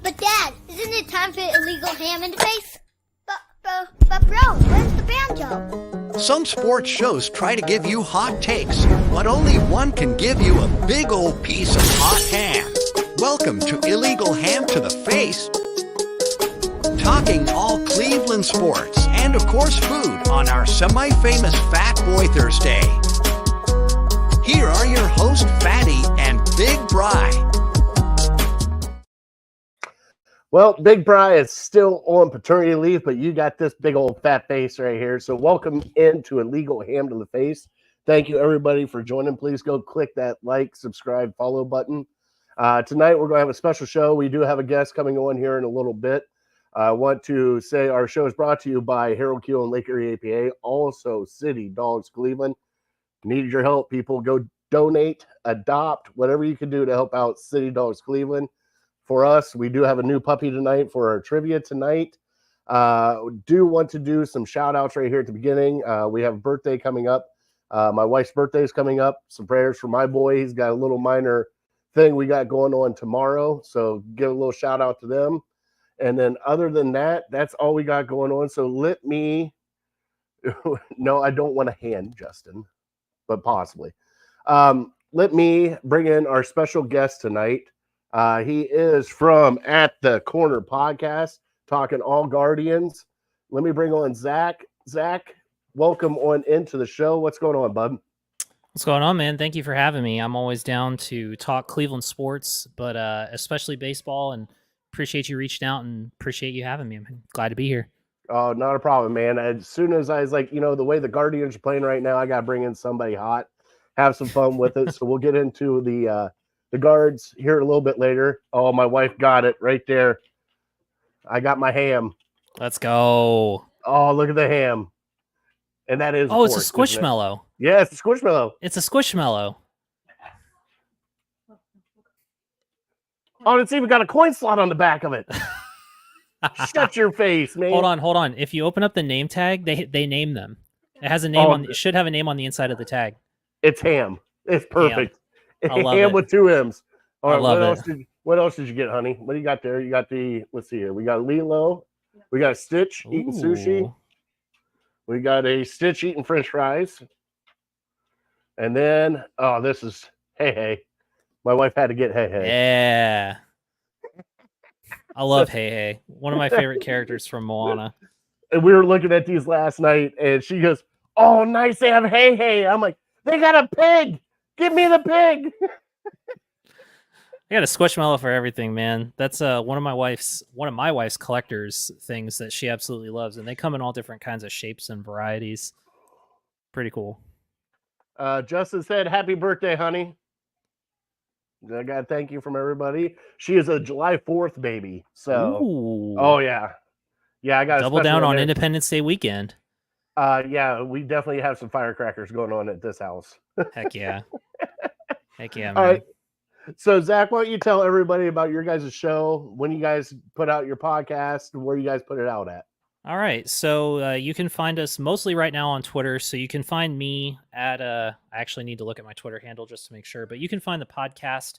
But Dad, isn't it time for illegal ham in the face? But bro, where's the banjo? Some sports shows try to give you hot takes, but only one can give you a big old piece of hot ham. Welcome to Illegal Ham to the Face, talking all Cleveland sports and of course food on our semi-famous Fat Boy Thursday. Here are your hosts, Fatty and Big Bry. Well, Big Bry is still on paternity leave, but you got this big old fat face right here. So welcome into Illegal Ham to the Face. Thank you, everybody, for joining. Please go click that like, subscribe, follow button. Tonight, we're going to have a special show. We do have a guest coming on here in a little bit. I want to say our show is brought to you by Harold Kheel and Lake Erie APA, also City Dogs Cleveland. Need your help, people. Go donate, adopt, whatever you can do to help out City Dogs Cleveland. For us, we do have a new puppy tonight for our trivia tonight. Do want to do some shout outs right here at the beginning. We have a birthday coming up. My wife's birthday is coming up. Some prayers for my boy. He's got a little minor thing we got going on tomorrow. So give a little shout out to them. And then other than that, that's all we got going on. So let me, no, I don't want a hand, Justin, but possibly. Let me bring in our special guest tonight. He is from At the Corner podcast, talking all Guardians. Let me bring on Zach. Zach, welcome on into the show. What's going on, bud? What's going on, man? Thank you for having me. I'm always down to talk Cleveland sports, but especially baseball, and appreciate you reaching out and appreciate you having me. I'm glad to be here. Oh, not a problem, man. As soon as I was like, the way the Guardians are playing right now, I got to bring in somebody hot, have some fun with it. So we'll get into the Guards here a little bit later. Oh, my wife got it right there. I got my ham. Let's go. Oh, look at the ham. And that is it's a Squishmallow. Yeah, it's a Squishmallow. It's a Squishmallow. Oh, it's even got a coin slot on the back of it. Shut your face, man. Hold on. If you open up the name tag, they name them. It has a name it should have a name on the inside of the tag. It's ham. It's perfect. I love ham it. with 2 M's. All right, I love it. What else did you get, honey? What do you got there? You got let's see here. We got Lilo. We got Stitch eating sushi. We got a Stitch eating French fries. And then, this is Hey. My wife had to get Hey. Yeah. I love Hey. One of my favorite characters from Moana. And we were looking at these last night, and she goes, "Oh, nice, they have Hey." I'm like, "They got a pig. Give me the pig." I got a Squishmallow for everything, man. That's one of my wife's collector's things that she absolutely loves, and they come in all different kinds of shapes and varieties. Pretty cool. Justin said, "Happy birthday, honey." I got to thank you from everybody. She is a July 4th baby. So, Ooh. Oh yeah. I got double down on Independence Day weekend. Yeah, we definitely have some firecrackers going on at this house. Heck yeah. Heck yeah, man. All right. So, Zach, why don't you tell everybody about your guys' show, when you guys put out your podcast, and where you guys put it out at? All right. So you can find us mostly right now on Twitter. So you can find me at I actually need to look at my Twitter handle just to make sure, but you can find the podcast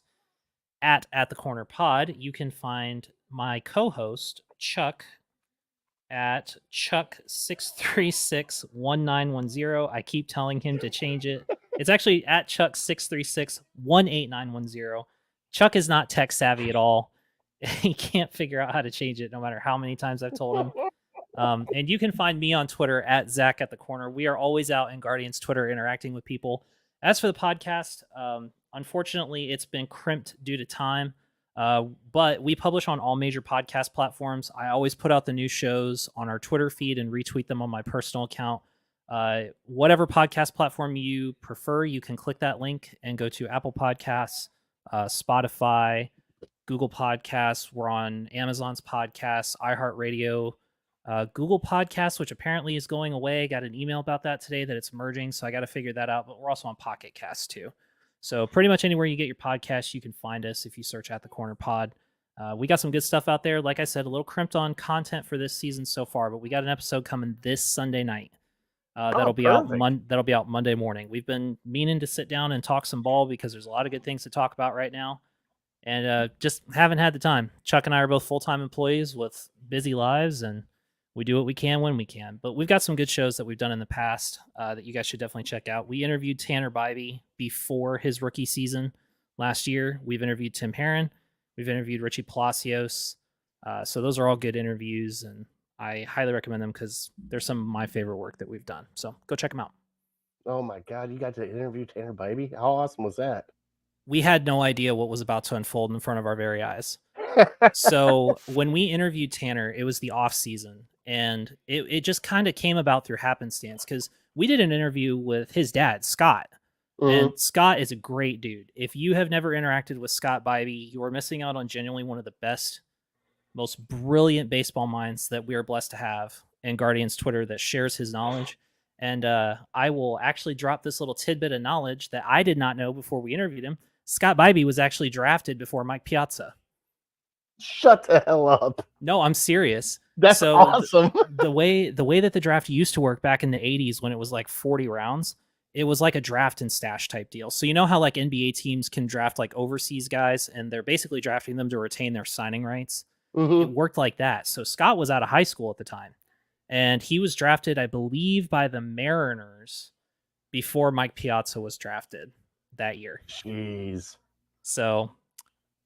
at the Corner Pod. You can find my co-host, Chuck, at Chuck6361910. I keep telling him to change it. It's actually at Chuck636189110. Chuck is not tech savvy at all. He can't figure out how to change it no matter how many times I've told him. And you can find me on Twitter at Zach at the Corner. We are always out in Guardians Twitter interacting with people. As for the podcast, unfortunately, it's been crimped due to time. But we publish on all major podcast platforms. I always put out the new shows on our Twitter feed and retweet them on my personal account. Whatever podcast platform you prefer, you can click that link and go to Apple Podcasts, Spotify, Google Podcasts. We're on Amazon's podcasts, iHeartRadio, Google Podcasts, which apparently is going away. I got an email about that today that it's merging, so I got to figure that out. But we're also on Pocket Casts too. So pretty much anywhere you get your podcasts, you can find us if you search At the Corner Pod. We got some good stuff out there. Like I said, a little crimped on content for this season so far, but we got an episode coming this Sunday night. That'll be out Monday morning. We've been meaning to sit down and talk some ball because there's a lot of good things to talk about right now. and just haven't had the time. Chuck and I are both full-time employees with busy lives, and we do what we can when we can. But we've got some good shows that we've done in the past that you guys should definitely check out. We interviewed Tanner Bybee before his rookie season last year. We've interviewed Tim Herron. We've interviewed Richie Palacios. So those are all good interviews, and I highly recommend them because they're some of my favorite work that we've done. So go check them out. Oh my God, you got to interview Tanner Bybee? How awesome was that? We had no idea what was about to unfold in front of our very eyes. So when we interviewed Tanner, it was the off season, and it just kind of came about through happenstance because we did an interview with his dad, Scott. Mhm. And Scott is a great dude. If you have never interacted with Scott Bybee, you are missing out on genuinely one of the best, most brilliant baseball minds that we are blessed to have in Guardians Twitter that shares his knowledge. And I will actually drop this little tidbit of knowledge that I did not know before we interviewed him. Scott Bybee was actually drafted before Mike Piazza. Shut the hell up. No, I'm serious. That's So awesome. The way that the draft used to work back in the 80s when it was like 40 rounds, it was like a draft and stash type deal. So you know how like NBA teams can draft like overseas guys and they're basically drafting them to retain their signing rights? Mhm. It worked like that. So Scott was out of high school at the time, and he was drafted, I believe, by the Mariners before Mike Piazza was drafted that year. Jeez. So,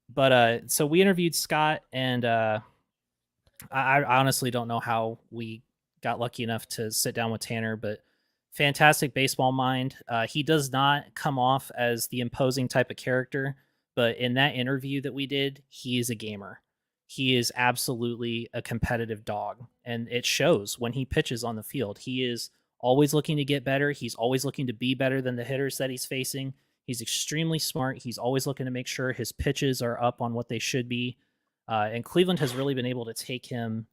but so we interviewed Scott, and I honestly don't know how we got lucky enough to sit down with Tanner, but fantastic baseball mind. He does not come off as the imposing type of character, but in that interview that we did, he is a gamer. He is absolutely a competitive dog, and it shows when he pitches on the field. He is always looking to get better. He's always looking to be better than the hitters that he's facing. He's extremely smart. He's always looking to make sure his pitches are up on what they should be. And Cleveland has really been able to take him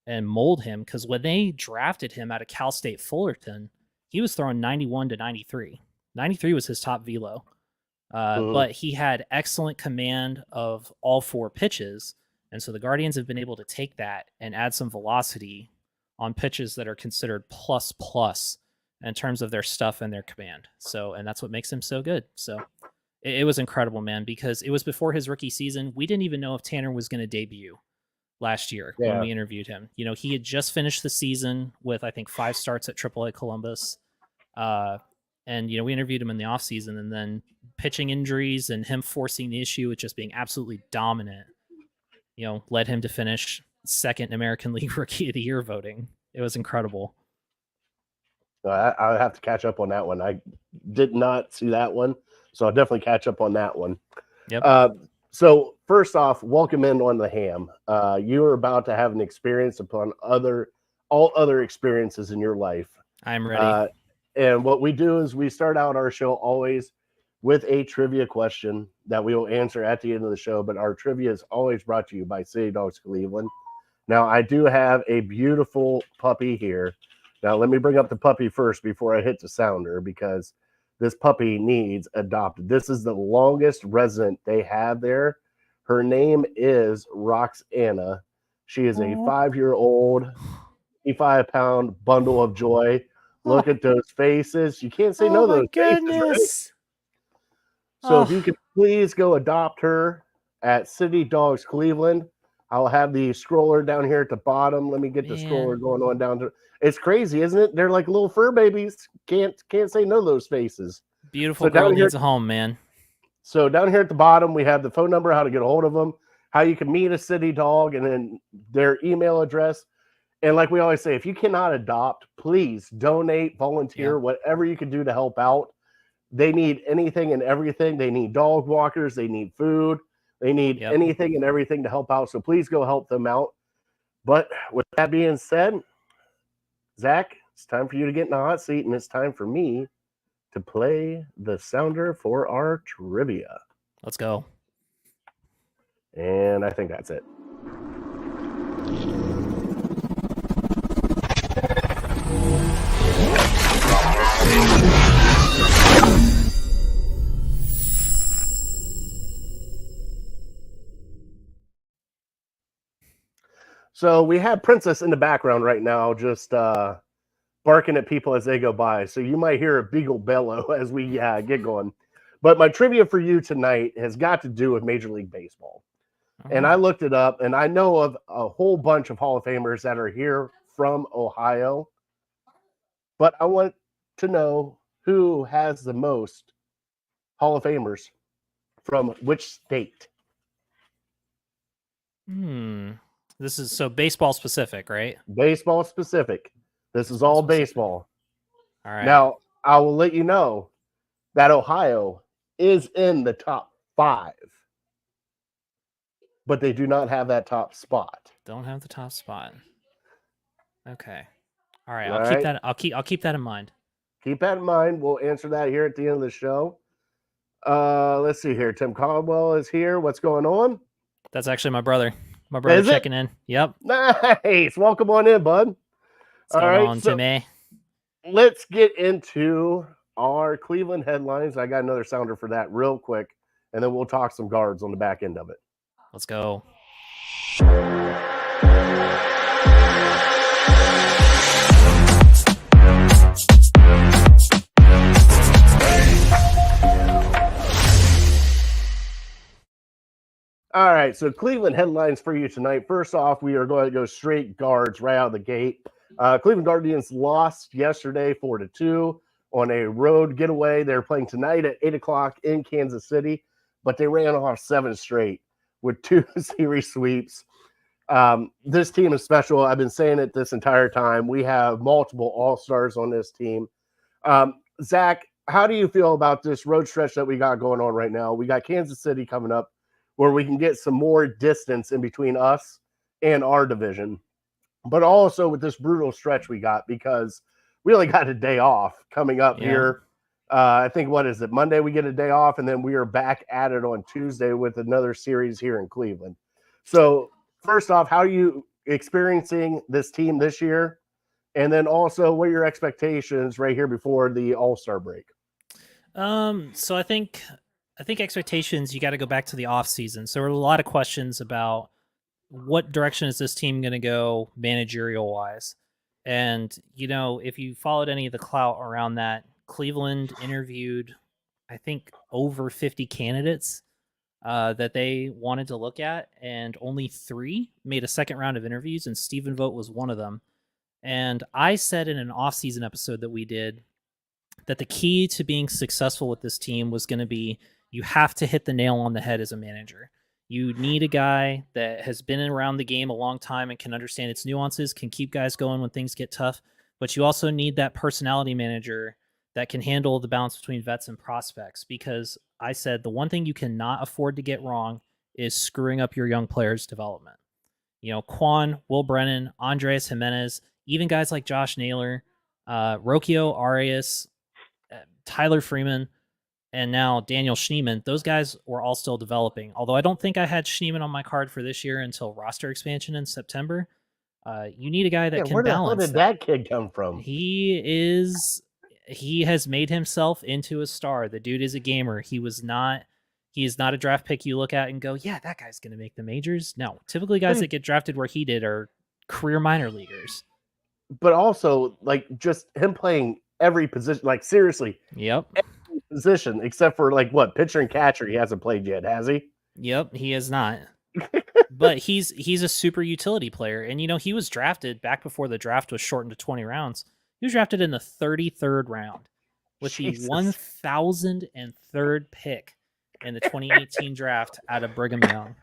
and mold him, because when they drafted him out of Cal State Fullerton, he was throwing 91 to 93. 93 was his top velo. But he had excellent command of all four pitches. And so the Guardians have been able to take that and add some velocity on pitches that are considered plus in terms of their stuff and their command. So, and that's what makes him so good. So it was incredible, man, because it was before his rookie season. We didn't even know if Tanner was going to debut last year when we interviewed him. You know, he had just finished the season with, I think, 5 starts at AAA Columbus. And, you know, we interviewed him in the offseason, and then pitching injuries and him forcing the issue with just being absolutely dominant, you know, led him to finish second in American League Rookie of the Year voting. It was incredible. I'll have to catch up on that one. I did not see that one, so I'll definitely catch up on that one. Yep. So first off, welcome in on the ham. You are about to have an experience upon all other experiences in your life. I'm ready. And what we do is we start out our show always with a trivia question that we will answer at the end of the show. But our trivia is always brought to you by City Dogs Cleveland. Now, I do have a beautiful puppy here. Now, let me bring up the puppy first before I hit the sounder, because this puppy needs adopted. This is the longest resident they have there. Her name is Roxana. She is a 5-year-old, 55-pound bundle of joy. Look at those faces. You can't say no to those faces, right? So if you could please go adopt her at City Dogs Cleveland. I'll have the scroller down here at the bottom. Let me get the scroller going on down to. It's crazy, isn't it? They're like little fur babies. Can't say no to those faces. Beautiful girl needs a home, man. So down here at the bottom, we have the phone number, how to get a hold of them, how you can meet a city dog, and then their email address. And like we always say, if you cannot adopt, please donate, volunteer, whatever you can do to help out. They need anything and everything. They need dog walkers. They need food. They need anything and everything to help out. So please go help them out. But with that being said, Zach, it's time for you to get in the hot seat, and it's time for me to play the sounder for our trivia. Let's go. And I think that's it. So we have Princess in the background right now, just barking at people as they go by. So you might hear a beagle bellow as we get going. But my trivia for you tonight has got to do with Major League Baseball. And I looked it up, and I know of a whole bunch of Hall of Famers that are here from Ohio. But I want to know who has the most Hall of Famers from which state? This is so baseball specific, right? Baseball specific. This is all baseball. All right. Now, I will let you know that Ohio is in the top 5, but they do not have that top spot. Don't have the top spot. Okay. All right. All I'll keep right. that. I'll keep that in mind. Keep that in mind. We'll answer that here at the end of the show. Let's see here. Tim Caldwell is here. What's going on? That's actually my brother. My brother Is it? checking in. Yep. Nice. Welcome on in, bud. What's going on, Jimmy? Let's get into our Cleveland headlines. I got another sounder for that real quick, and then we'll talk some guards on the back end of it. Let's go. All right, so Cleveland headlines for you tonight. First off, we are going to go straight guards right out of the gate. Cleveland Guardians lost yesterday 4-2 on a road getaway. They're playing tonight at 8 o'clock in Kansas City, but they ran off 7 straight with 2 series sweeps. This team is special. I've been saying it this entire time. We have multiple all-stars on this team. Zach, how do you feel about this road stretch that we got going on right now? We got Kansas City coming up, where we can get some more distance in between us and our division, but also with this brutal stretch we got, because we only got a day off coming up here. I think, what is it? Monday we get a day off, and then we are back at it on Tuesday with another series here in Cleveland. So first off, how are you experiencing this team this year? And then also, what are your expectations right here before the All-Star break? So I think expectations, you got to go back to the off season. So there were a lot of questions about what direction is this team going to go managerial wise. And, you know, if you followed any of the clout around that, Cleveland interviewed, I think, over 50 candidates that they wanted to look at, and only 3 made a second round of interviews, and Stephen Vogt was one of them. And I said in an off-season episode that we did that the key to being successful with this team was going to be, you have to hit the nail on the head as a manager. You need a guy that has been around the game a long time and can understand its nuances, can keep guys going when things get tough. But you also need that personality manager that can handle the balance between vets and prospects. Because I said the one thing you cannot afford to get wrong is screwing up your young players' development. You know, Quan, Will Brennan, Andres Jimenez, even guys like Josh Naylor, Rocchio Arias, Tyler Freeman, and now Daniel Schneemann, those guys were all still developing. Although I don't think I had Schneemann on my card for this year until roster expansion in September. You need a guy that can balance. Where did that kid come from? He has made himself into a star. The dude is a gamer. He is not a draft pick you look at and go, yeah, that guy's going to make the majors. No, typically guys that get drafted where he did are career minor leaguers. But also, like, just him playing every position, like, seriously. Yep. Every position, except for, like, what, pitcher and catcher he hasn't played yet, has he? Yep, he has not. But he's a super utility player. And, you know, he was drafted back before the draft was shortened to 20 rounds. He was drafted in the 33rd round with Jesus. the 1,003rd pick in the 2018 draft out of Brigham Young.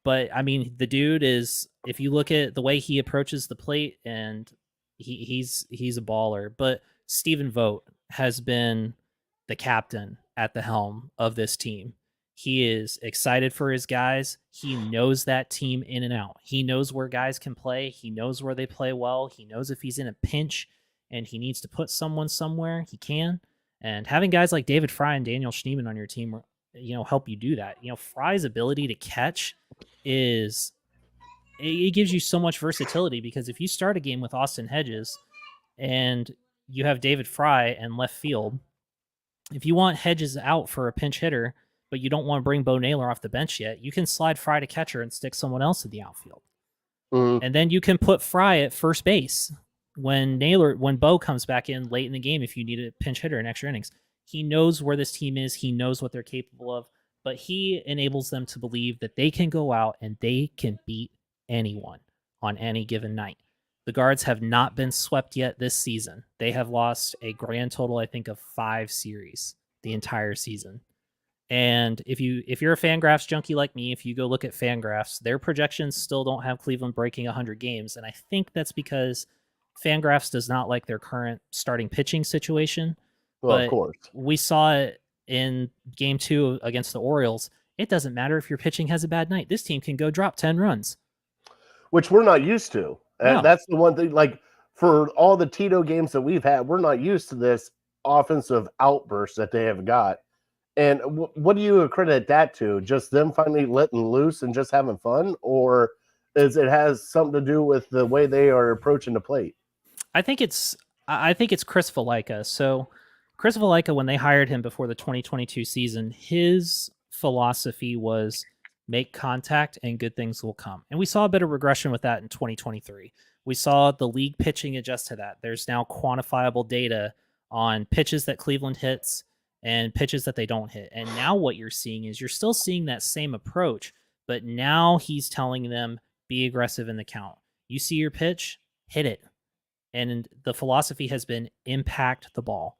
But I mean, the dude is, if you look at the way he approaches the plate, and he's a baller. But Stephen Vogt has been the captain at the helm of this team. He is excited for his guys. He knows that team in and out. He knows where guys can play. He knows where they play well. He knows if he's in a pinch and he needs to put someone somewhere, he can. And having guys like David Fry and Daniel Schneemann on your team, you know, help you do that. You know, Fry's ability to catch it gives you so much versatility, because if you start a game with Austin Hedges and you have David Fry and left field, if you want Hedges out for a pinch hitter, but you don't want to bring Bo Naylor off the bench yet, you can slide Fry to catcher and stick someone else in the outfield. Mm-hmm. And then you can put Fry at first base when Bo comes back in late in the game if you need a pinch hitter in extra innings. He knows where this team is. He knows what they're capable of, but he enables them to believe that they can go out and they can beat anyone on any given night. The Guards have not been swept yet this season. They have lost a grand total, I think, of 5 series the entire season. And if you're a Fangraphs junkie like me, if you go look at Fangraphs, their projections still don't have Cleveland breaking 100 games, and I think that's because Fangraphs does not like their current starting pitching situation. Well, But of course. we saw it in Game 2 against the Orioles. It doesn't matter if your pitching has a bad night. This team can go drop 10 runs, Which we're not used to. And No. that's the one thing, like, for all the Tito games that we've had, we're not used to this offensive outburst that they have got. And what do you accredit that to? Just them finally letting loose and just having fun? Or is it has something to do with the way they are approaching the plate? I think it's Chris Valaika. So Chris Valaika, when they hired him before the 2022 season, his philosophy was make contact and good things will come. And we saw a bit of regression with that in 2023. We saw the league pitching adjust to that. There's now quantifiable data on pitches that Cleveland hits and pitches that they don't hit. And now what you're seeing is you're still seeing that same approach, but now he's telling them be aggressive in the count. You see your pitch, hit it. And the philosophy has been impact the ball.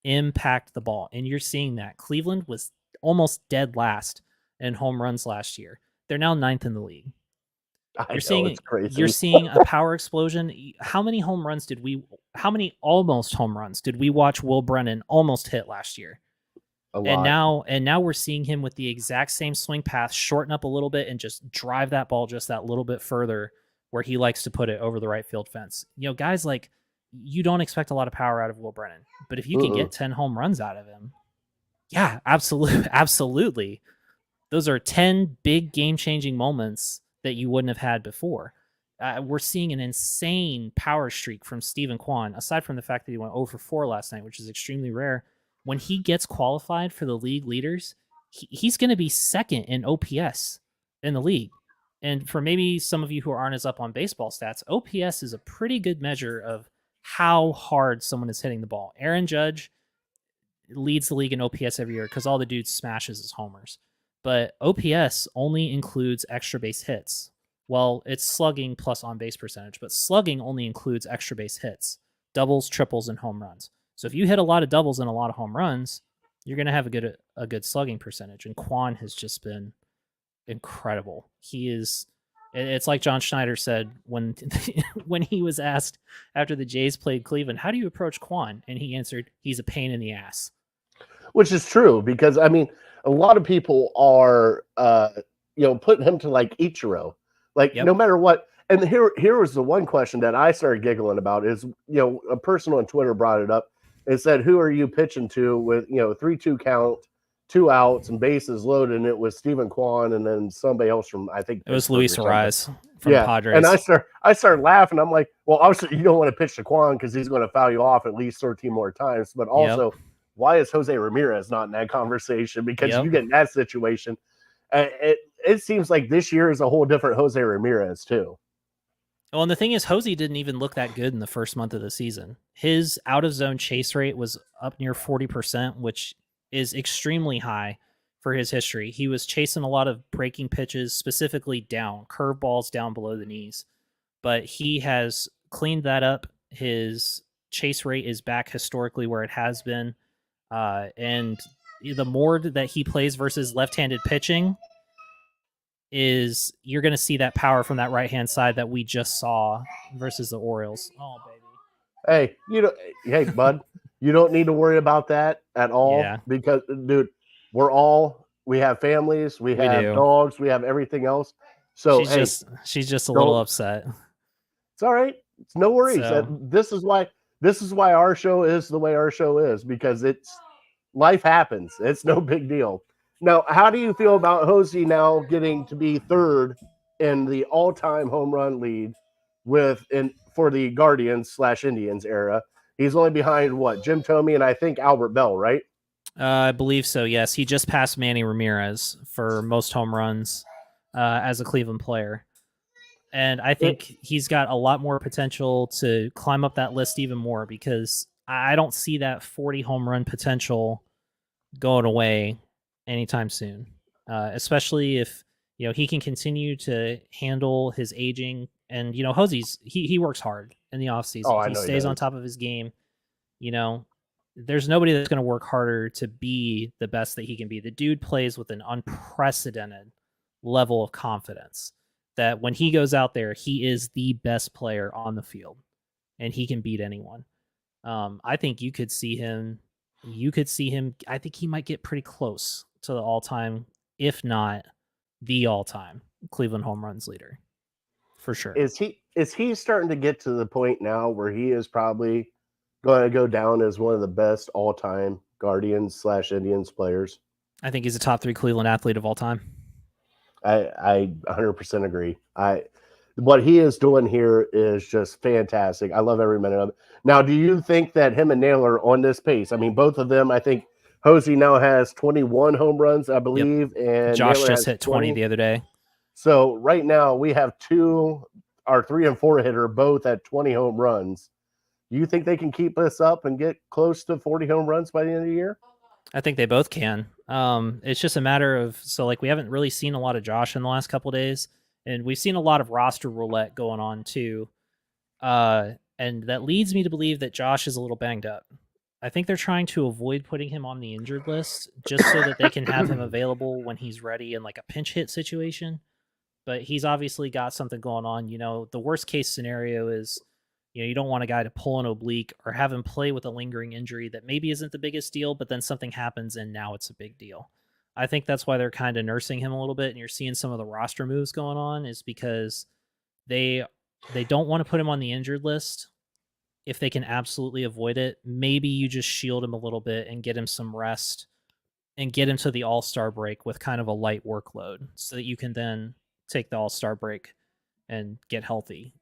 Impact the ball. And you're seeing that. Cleveland was almost dead last in home runs last year. They're now 9th in the league. It's crazy. You're seeing a power explosion. How many almost home runs did we watch Will Brennan almost hit last year? A lot. And now we're seeing him with the exact same swing path, shorten up a little bit and just drive that ball just that little bit further where he likes to put it over the right field fence. You know, guys like, you don't expect a lot of power out of Will Brennan, but if you can get 10 home runs out of him, yeah, absolutely. Those are 10 big game-changing moments that you wouldn't have had before. We're seeing an insane power streak from Stephen Kwan, aside from the fact that he went 0 for 4 last night, which is extremely rare. When he gets qualified for the league leaders, he's going to be second in OPS in the league. And for maybe some of you who aren't as up on baseball stats, OPS is a pretty good measure of how hard someone is hitting the ball. Aaron Judge leads the league in OPS every year because all the dudes smashes his homers. But OPS only includes extra base hits. Well, it's slugging plus on-base percentage, but slugging only includes extra base hits, doubles, triples, and home runs. So if you hit a lot of doubles and a lot of home runs, you're going to have a good slugging percentage. And Kwan has just been incredible. It's like John Schneider said when when he was asked after the Jays played Cleveland, how do you approach Kwan? And he answered, he's a pain in the ass. Which is true, because I mean, a lot of people are putting him to like Ichiro, like no matter what. And here was the one question that I started giggling about is, a person on Twitter brought it up and said, who are you pitching to with 3-2 count, 2 outs and bases loaded? And it was Stephen Kwan and then somebody else from, I think it was Luis Ariz from Padres. And I started laughing. I'm like, well, obviously you don't want to pitch to Kwan because he's going to foul you off at least 13 more times. But also, why is Jose Ramirez not in that conversation? Because you get in that situation. It seems like this year is a whole different Jose Ramirez too. Well, and the thing is, Jose didn't even look that good in the first month of the season. His out-of-zone chase rate was up near 40%, which is extremely high for his history. He was chasing a lot of breaking pitches, specifically down, curveballs down below the knees. But he has cleaned that up. His chase rate is back historically where it has been. And the more that he plays versus left-handed pitching, you're going to see that power from that right-hand side that we just saw versus the Orioles. Oh, baby. Hey, bud, you don't need to worry about that at all. Yeah. Because, dude, we have families, we have dogs, we have everything else. So she's just a little upset. It's all right. It's no worries. So, this is why our show is the way our show is, because life happens. It's no big deal. Now, how do you feel about Jose now getting to be third in the all-time home run lead for the Guardians/Indians era? He's only behind Jim Thome and I think Albert Bell, right? I believe so. Yes, he just passed Manny Ramirez for most home runs as a Cleveland player, and I think he's got a lot more potential to climb up that list even more because I don't see that 40 home run potential going away anytime soon, especially if he can continue to handle his aging. And Hosey's he works hard in the Oh, offseason. I He know he stays on does. top of his game. You know, there's nobody that's going to work harder to be the best that he can be. The dude plays with an unprecedented level of confidence that when he goes out there, he is the best player on the field and he can beat anyone. I think you could see him. You could see him. I think he might get pretty close to the all-time, if not the all-time Cleveland home runs leader, for sure. Is he starting to get to the point now where he is probably going to go down as one of the best all-time Guardians/Indians players? I think he's a top 3 Cleveland athlete of all time. I 100% agree. What he is doing here is just fantastic. I love every minute of it. Now, do you think that him and Naylor on this pace? I mean, both of them. I think Hosey now has 21 home runs, I believe, and Josh Naylor just has hit 20 the other day. So right now we have our 3 and 4 hitter both at 20 home runs. Do you think they can keep this up and get close to 40 home runs by the end of the year? I think they both can. It's just a matter of we haven't really seen a lot of Josh in the last couple of days, and we've seen a lot of roster roulette going on too. And that leads me to believe that Josh is a little banged up. I think they're trying to avoid putting him on the injured list just so that they can have him available when he's ready in like a pinch hit situation. But he's obviously got something going on. The worst case scenario is, you don't want a guy to pull an oblique or have him play with a lingering injury that maybe isn't the biggest deal, but then something happens and now it's a big deal. I think that's why they're kind of nursing him a little bit, and you're seeing some of the roster moves going on is because they don't want to put him on the injured list if they can absolutely avoid it. Maybe you just shield him a little bit and get him some rest and get him to the All-Star break with kind of a light workload so that you can then take the All-Star break and get healthy.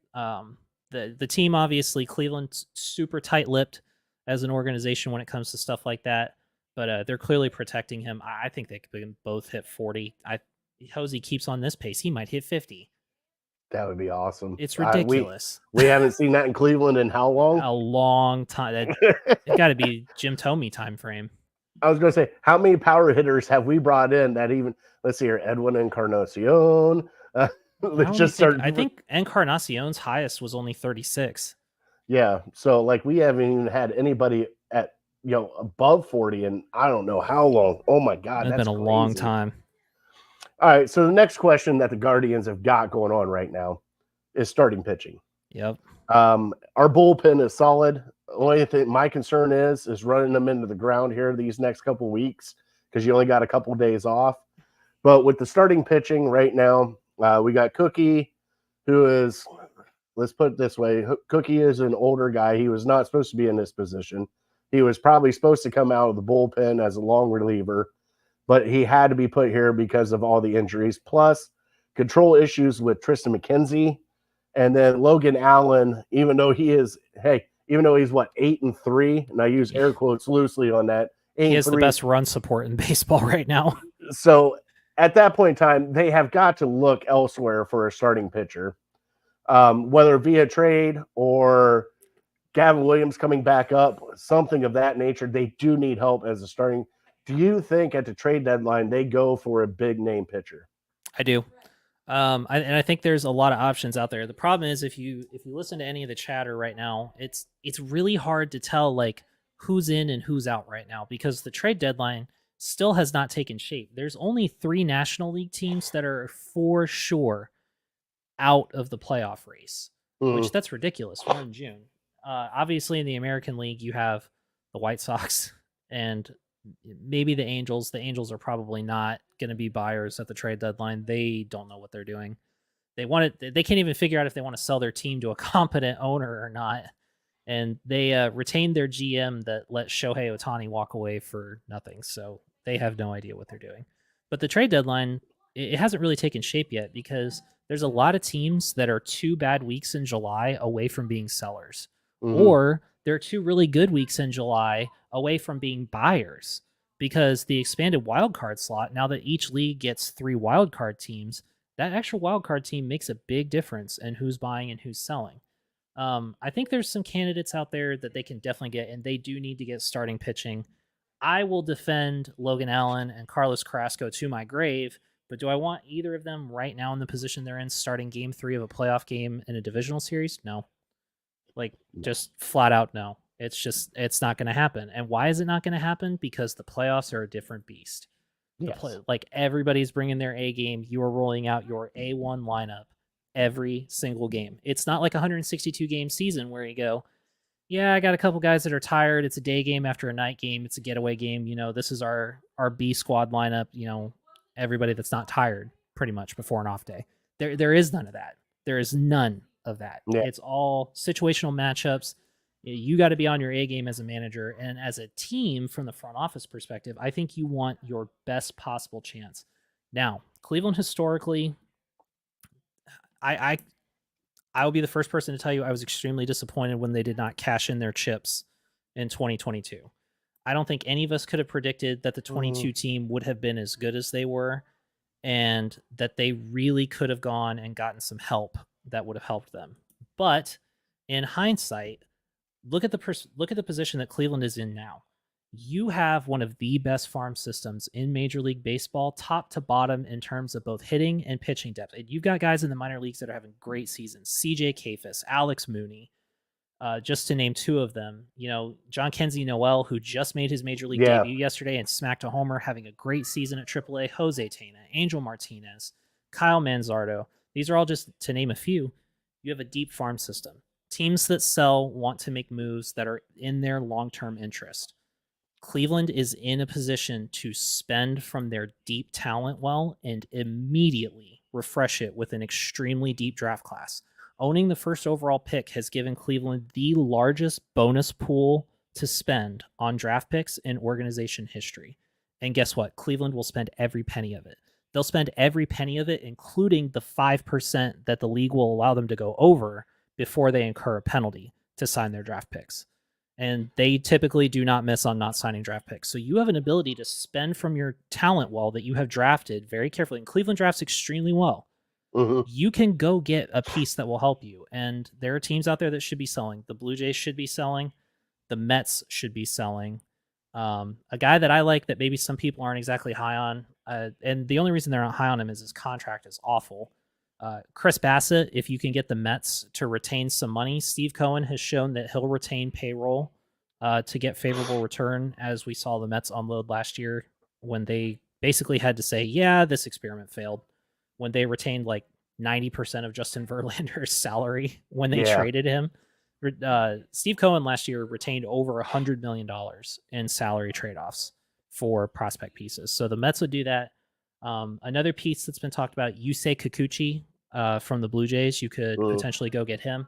The team, obviously, Cleveland's super tight-lipped as an organization when it comes to stuff like that, but they're clearly protecting him. I think they can both hit 40. Hosey keeps on this pace, he might hit 50. That would be awesome. It's ridiculous. We haven't seen that in Cleveland in how long? A long time. It got to be Jim Thome time frame. I was going to say, how many power hitters have we brought in that even, let's see here, Edwin Encarnacion. I think Encarnacion's highest was only 36. Yeah. So we haven't even had anybody at, above 40 and I don't know how long. Oh my God. It's been a long time. All right. So the next question that the Guardians have got going on right now is starting pitching. Yep. Our bullpen is solid. Only thing my concern is running them into the ground here these next couple weeks because you only got a couple days off. But with the starting pitching right now, we got Cookie, who is, let's put it this way, Cookie is an older guy. He was not supposed to be in this position. He was probably supposed to come out of the bullpen as a long reliever, but he had to be put here because of all the injuries, plus control issues with Tristan McKenzie. And then Logan Allen, even though he's 8-3, and I use air quotes loosely on that. He has the best run support in baseball right now. So at that point in time, they have got to look elsewhere for a starting pitcher, whether via trade or Gavin Williams coming back up, something of that nature. They do need help as a starting. Do you think at the trade deadline they go for a big name pitcher? I do. I think there's a lot of options out there. The problem is if you listen to any of the chatter right now, it's really hard to tell who's in and who's out right now because the trade deadline still has not taken shape. There's only 3 National League teams that are for sure out of the playoff race, which that's ridiculous. We're in June. Obviously, in the American League, you have the White Sox and maybe the Angels. The Angels are probably not going to be buyers at the trade deadline. They don't know what they're doing. They can't even figure out if they want to sell their team to a competent owner or not. And they retained their GM that let Shohei Ohtani walk away for nothing. So they have no idea what they're doing. But the trade deadline, it hasn't really taken shape yet because there's a lot of teams that are 2 bad weeks in July away from being sellers. Mm-hmm. Or there are 2 really good weeks in July away from being buyers because the expanded wildcard slot, now that each league gets 3 wildcard teams, that actual wildcard team makes a big difference in who's buying and who's selling. I think there's some candidates out there that they can definitely get, and they do need to get starting pitching. I will defend Logan Allen and Carlos Carrasco to my grave, but do I want either of them right now in the position they're in starting game 3 of a playoff game in a divisional series? No. Like, just flat out no. It's not going to happen. And why is it not going to happen? Because the playoffs are a different beast. Yes. Like, everybody's bringing their A game. You are rolling out your A1 lineup every single game. It's not like a 162 game season where you go, yeah, I got a couple guys that are tired. It's a day game after a night game. It's a getaway game. This is our B squad lineup. Everybody that's not tired pretty much before an off day. There is none of that. There is none of that. Yeah. It's all situational matchups. You got to be on your A game as a manager, and as a team from the front office perspective, I think you want your best possible chance. Now, Cleveland historically, I will be the first person to tell you I was extremely disappointed when they did not cash in their chips in 2022. I don't think any of us could have predicted that the 22 team would have been as good as they were, and that they really could have gone and gotten some help that would have helped them. But in hindsight, look at the position that Cleveland is in now. You have one of the best farm systems in Major League Baseball, top to bottom, in terms of both hitting and pitching depth. And you've got guys in the minor leagues that are having great seasons. CJ Kafis, Alex Mooney, just to name two of them. John Kenzie Noel, who just made his Major League debut yesterday and smacked a homer, having a great season at AAA. Jose Tena, Angel Martinez, Kyle Manzardo. These are all just to name a few. You have a deep farm system. Teams that sell want to make moves that are in their long-term interest. Cleveland is in a position to spend from their deep talent well and immediately refresh it with an extremely deep draft class. Owning the first overall pick has given Cleveland the largest bonus pool to spend on draft picks in organization history. And guess what? Cleveland will spend every penny of it. They'll spend every penny of it, including the 5% that the league will allow them to go over before they incur a penalty to sign their draft picks. And they typically do not miss on not signing draft picks. So you have an ability to spend from your talent well that you have drafted very carefully. And Cleveland drafts extremely well. You can go get a piece that will help you. And there are teams out there that should be selling. The Blue Jays should be selling. The Mets should be selling. A guy that I like that maybe some people aren't exactly high on, and the only reason they're not high on him is his contract is awful. Chris Bassett, if you can get the Mets to retain some money, Steve Cohen has shown that he'll retain payroll to get favorable return, as we saw the Mets unload last year when they basically had to say, yeah, this experiment failed, when they retained like 90% of Justin Verlander's salary when they traded him. Steve Cohen last year retained over $100 million in salary trade-offs for prospect pieces. So the Mets would do that. Another piece that's been talked about, Yusei Kikuchi from the Blue Jays. You could potentially go get him.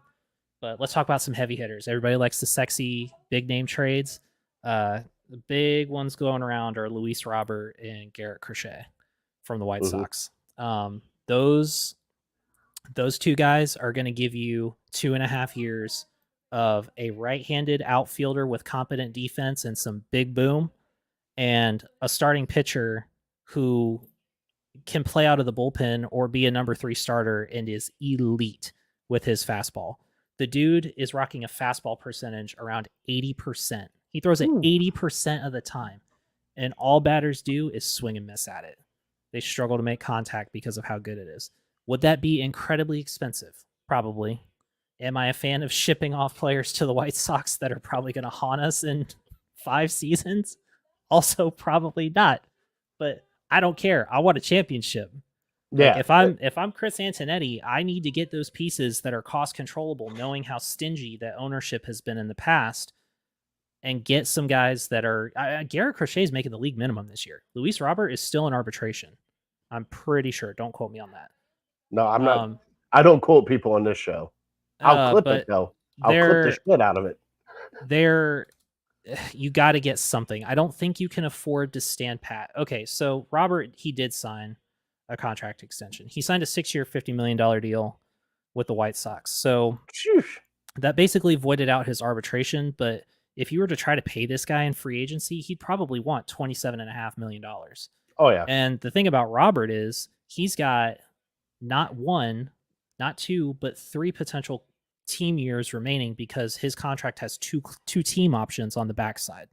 But let's talk about some heavy hitters. Everybody likes the sexy big name trades. The big ones going around are Luis Robert and Garrett Crochet from the White Sox. Those two guys are going to give you 2.5 years of a right-handed outfielder with competent defense and some big boom, and a starting pitcher who can play out of the bullpen or be a number 3 starter and is elite with his fastball. The dude is rocking a fastball percentage around 80%. He throws it 80% of the time, and all batters do is swing and miss at it. They struggle to make contact because of how good it is. Would that be incredibly expensive? Probably. Am I a fan of shipping off players to the White Sox that are probably going to haunt us in 5 seasons? Also, probably not. But I don't care. I want a championship. Yeah. Like, if I'm Chris Antonetti, I need to get those pieces that are cost controllable, knowing how stingy that ownership has been in the past, and get some guys that are. Garrett Crochet is making the league minimum this year. Luis Robert is still in arbitration. I'm pretty sure. Don't quote me on that. No, I'm not. I don't quote people on this show. I'll clip it though. I'll clip the shit out of it. You got to get something. I don't think you can afford to stand pat. Okay, so Robert, he did sign a contract extension. He signed a 6-year, $50 million deal with the White Sox. So that basically voided out his arbitration. But if you were to try to pay this guy in free agency, he'd probably want $27.5 million. Oh, yeah. And the thing about Robert is he's got not 1, not 2, but 3 potential team years remaining because his contract has two team options on the backside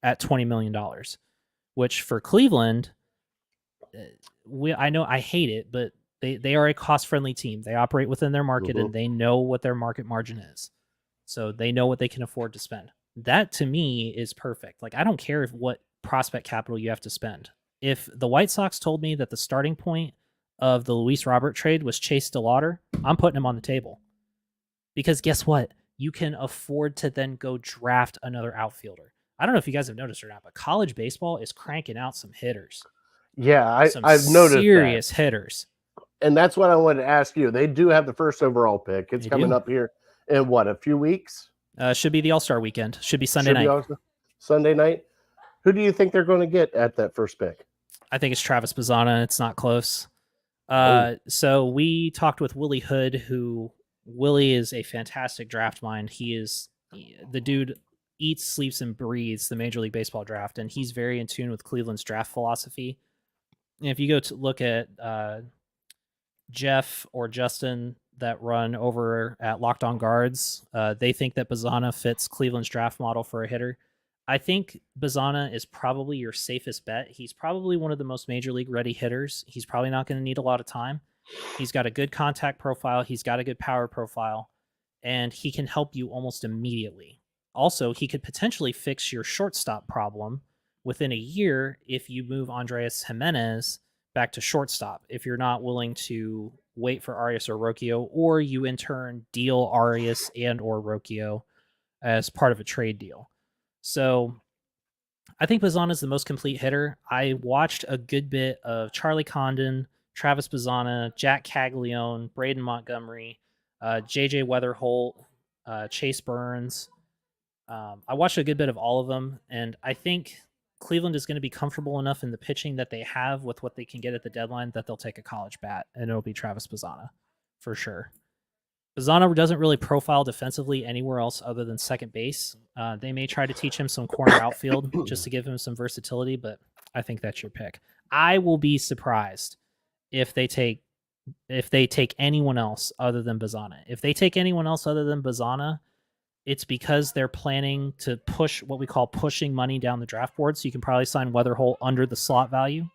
at $20 million, which for Cleveland, I know I hate it, but they are a cost-friendly team. They operate within their market and they know what their market margin is. So they know what they can afford to spend. That to me is perfect. Like, I don't care what prospect capital you have to spend. If the White Sox told me that the starting point of the Luis Robert trade was Chase DeLauder, I'm putting him on the table. Because guess what? You can afford to then go draft another outfielder. I don't know if you guys have noticed or not, but college baseball is cranking out some hitters. Yeah, I've noticed serious hitters. And that's what I wanted to ask you. They do have the first overall pick. It's They coming do. up here in what, a few weeks? Should be the All-Star weekend. Should be Sunday night. Sunday night. Who do you think they're going to get at that first pick? I think it's Travis Bazzana. It's not close. So we talked with Willie Hood, Willie is a fantastic draft mind. The dude eats, sleeps, and breathes the Major League Baseball draft, and he's very in tune with Cleveland's draft philosophy. And if you go to look at Jeff or Justin that run over at Locked On Guards, they think that Bazzana fits Cleveland's draft model for a hitter. I think Bazzana is probably your safest bet. He's probably one of the most Major League ready hitters. He's probably not going to need a lot of time. He's got a good contact profile. He's got a good power profile, and he can help you almost immediately. Also, he could potentially fix your shortstop problem within a year if you move Andres Jimenez back to shortstop, if you're not willing to wait for Arias or Rocchio, or you in turn deal Arias and or Rocchio as part of a trade deal. So I think Bazzana is the most complete hitter. I watched a good bit of Charlie Condon, Travis Bazzana, Jack Caglione, Braden Montgomery, JJ Weatherholt, Chase Burns. I watched a good bit of all of them, and I think Cleveland is going to be comfortable enough in the pitching that they have with what they can get at the deadline that they'll take a college bat, and it'll be Travis Bazzana for sure. Bazzana doesn't really profile defensively anywhere else other than second base. They may try to teach him some corner outfield just to give him some versatility, but I think that's your pick. I will be surprised if they take anyone else other than Bazzana. If they take anyone else other than Bazzana, it's because they're planning to push what we call pushing money down the draft board. So you can probably sign Weatherholt under the slot value,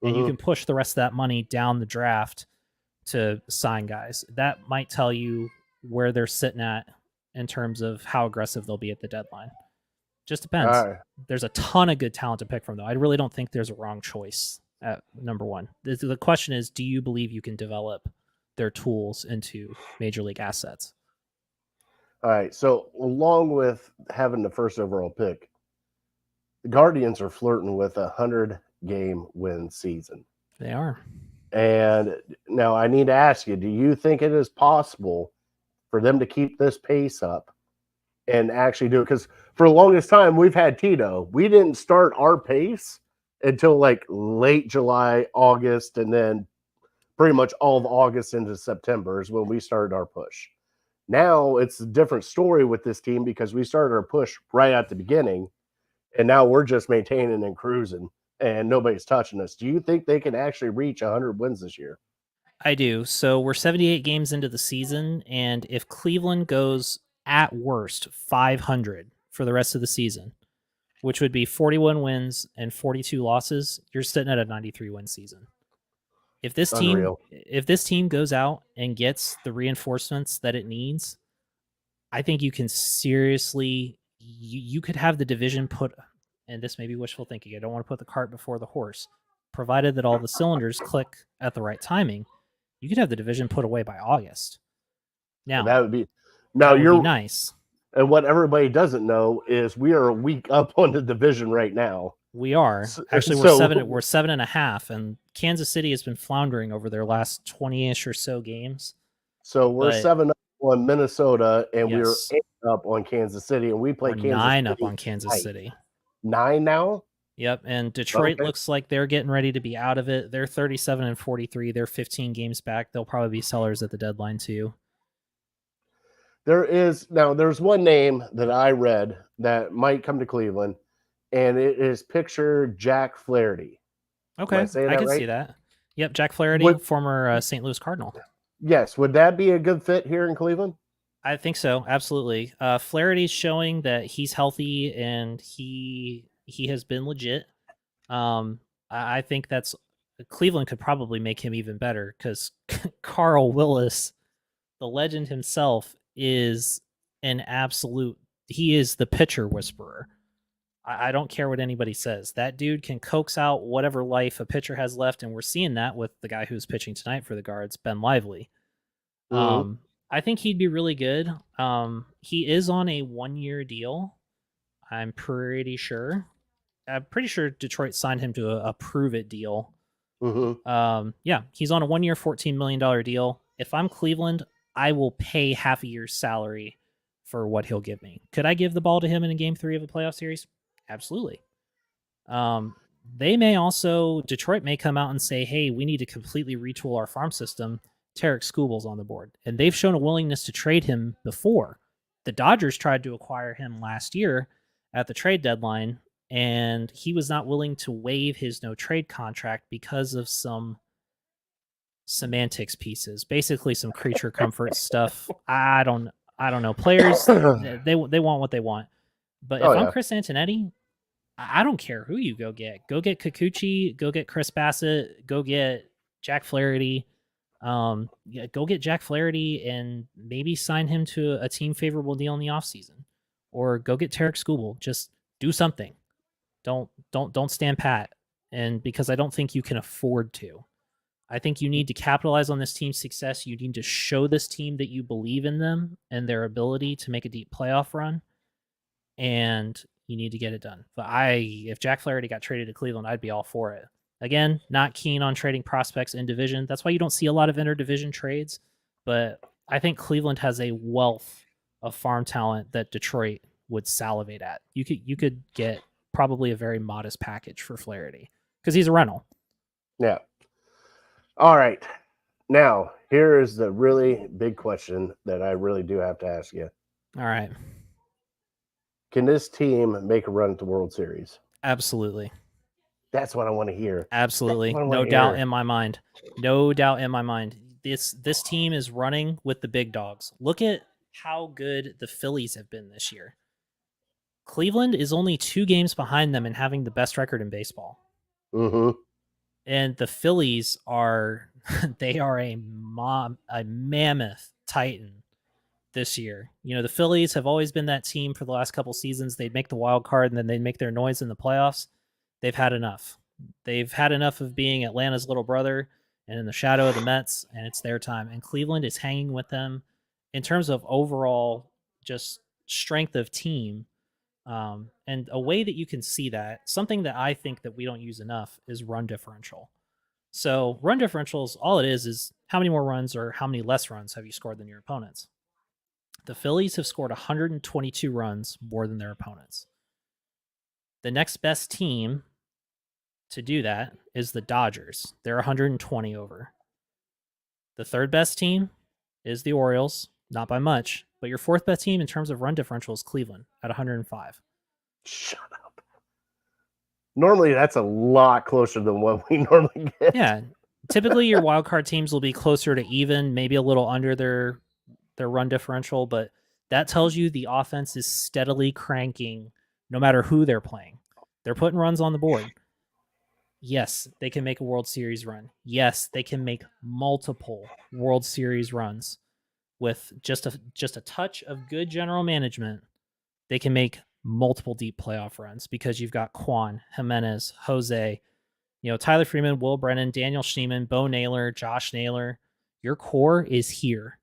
and you can push the rest of that money down the draft to sign guys. That might tell you where they're sitting at in terms of how aggressive they'll be at the deadline. Just depends. There's a ton of good talent to pick from, though. I really don't think there's a wrong choice at number one. The question is, do you believe you can develop their tools into major league assets? All right. So along with having the first overall pick, the Guardians are flirting with a 100-game win season. They are. And now I need to ask you, do you think it is possible for them to keep this pace up and actually do it? Because for the longest time, we've had Tito. We didn't start our pace until like late July, August, and then pretty much all of August into September is when we started our push. Now it's a different story with this team because we started our push right at the beginning, and now we're just maintaining and cruising, and nobody's touching us. Do you think they can actually reach 100 wins this year? I do. So we're 78 games into the season, and if Cleveland goes at worst 500 for the rest of the season, which would be 41 wins and 42 losses, you're sitting at a 93-win season. If this team goes out and gets the reinforcements that it needs, I think you can seriously, you could have the division put, and this may be wishful thinking, I don't want to put the cart before the horse, provided that all the cylinders click at the right timing, you could have the division put away by August. Now, that would be nice. And what everybody doesn't know is we are a week up on the division right now. We are. Actually, we're 7.5, and Kansas City has been floundering over their last 20-ish or so games. So we're 7 up on Minnesota, and we're 8 up on Kansas City, and we play Kansas 9 City up on Kansas City. 9 now? Yep, and Detroit looks like they're getting ready to be out of it. They're 37 and 43. They're 15 games back. They'll probably be sellers at the deadline too. There's one name that I read that might come to Cleveland, and it is picture Jack Flaherty. Okay, I can see that. Yep, Jack Flaherty, former St. Louis Cardinal. Yes, would that be a good fit here in Cleveland? I think so. Absolutely. Flaherty's showing that he's healthy and he has been legit. I think that's Cleveland could probably make him even better because Carl Willis, the legend himself, is an absolute. He is the pitcher whisperer. I don't care what anybody says. That dude can coax out whatever life a pitcher has left, and we're seeing that with the guy who's pitching tonight for the Guards, Ben Lively. Mhm. I think he'd be really good. He is on a 1-year deal. I'm pretty sure. I'm pretty sure Detroit signed him to a prove it deal. Mhm. Yeah, he's on a 1-year, $14 million deal. If I'm Cleveland, I will pay half a year's salary for what he'll give me. Could I give the ball to him in a game 3 of a playoff series? Absolutely. Um, they may also Detroit may come out and say, "Hey, we need to completely retool our farm system." Tarek Skubal's on the board, and they've shown a willingness to trade him before. The Dodgers tried to acquire him last year at the trade deadline, and he was not willing to waive his no trade contract because of some semantics pieces, basically some creature comfort stuff. I don't know. Players they want what they want. But if Oh I'm yeah. Chris Antonetti, I don't care who you go get. Go get Kikuchi, go get Chris Bassett, go get Jack Flaherty. Yeah, go get Jack Flaherty and maybe sign him to a team favorable deal in the offseason. Or go get Tarek Skubal. Just do something. Don't stand pat. And because I don't think you can afford to. I think you need to capitalize on this team's success. You need to show this team that you believe in them and their ability to make a deep playoff run. And you need to get it done. But if Jack Flaherty got traded to Cleveland, I'd be all for it. Again, not keen on trading prospects in division. That's why you don't see a lot of interdivision trades. But I think Cleveland has a wealth of farm talent that Detroit would salivate at. You could get probably a very modest package for Flaherty because he's a rental. Yeah. All right. Now, here is the really big question that I really do have to ask you. All right. Can this team make a run at the World Series? Absolutely. That's what I want to hear. Absolutely. What do I No hear? doubt in my mind. No doubt in my mind. This team is running with the big dogs. Look at how good the Phillies have been this year. Cleveland is only 2 games behind them in having the best record in baseball. Mm-hmm. And the Phillies are they are a mammoth titan this year. You know, the Phillies have always been that team for the last couple seasons. They'd make the wild card and then they'd make their noise in the playoffs. They've had enough. They've had enough of being Atlanta's little brother and in the shadow of the Mets, and it's their time. And Cleveland is hanging with them in terms of overall just strength of team. And a way that you can see that, something that I think that we don't use enough is run differential. So run differential is all it is how many more runs or how many less runs have you scored than your opponents. The Phillies have scored 122 runs more than their opponents. The next best team to do that is the Dodgers. They're 120 over. The third best team is the Orioles, not by much, but your fourth best team in terms of run differential is Cleveland at 105. Shut up. Normally, that's a lot closer than what we normally get. Yeah. Typically, your wild card teams will be closer to even, maybe a little under their run differential, but that tells you the offense is steadily cranking no matter who they're playing. They're putting runs on the board. Yes, they can make a World Series run. Yes, they can make multiple World Series runs with just a touch of good general management. They can make multiple deep playoff runs because you've got Quan, Jimenez, Jose, Tyler Freeman, Will Brennan, Daniel Schneemann, Bo Naylor, Josh Naylor. Your core is here.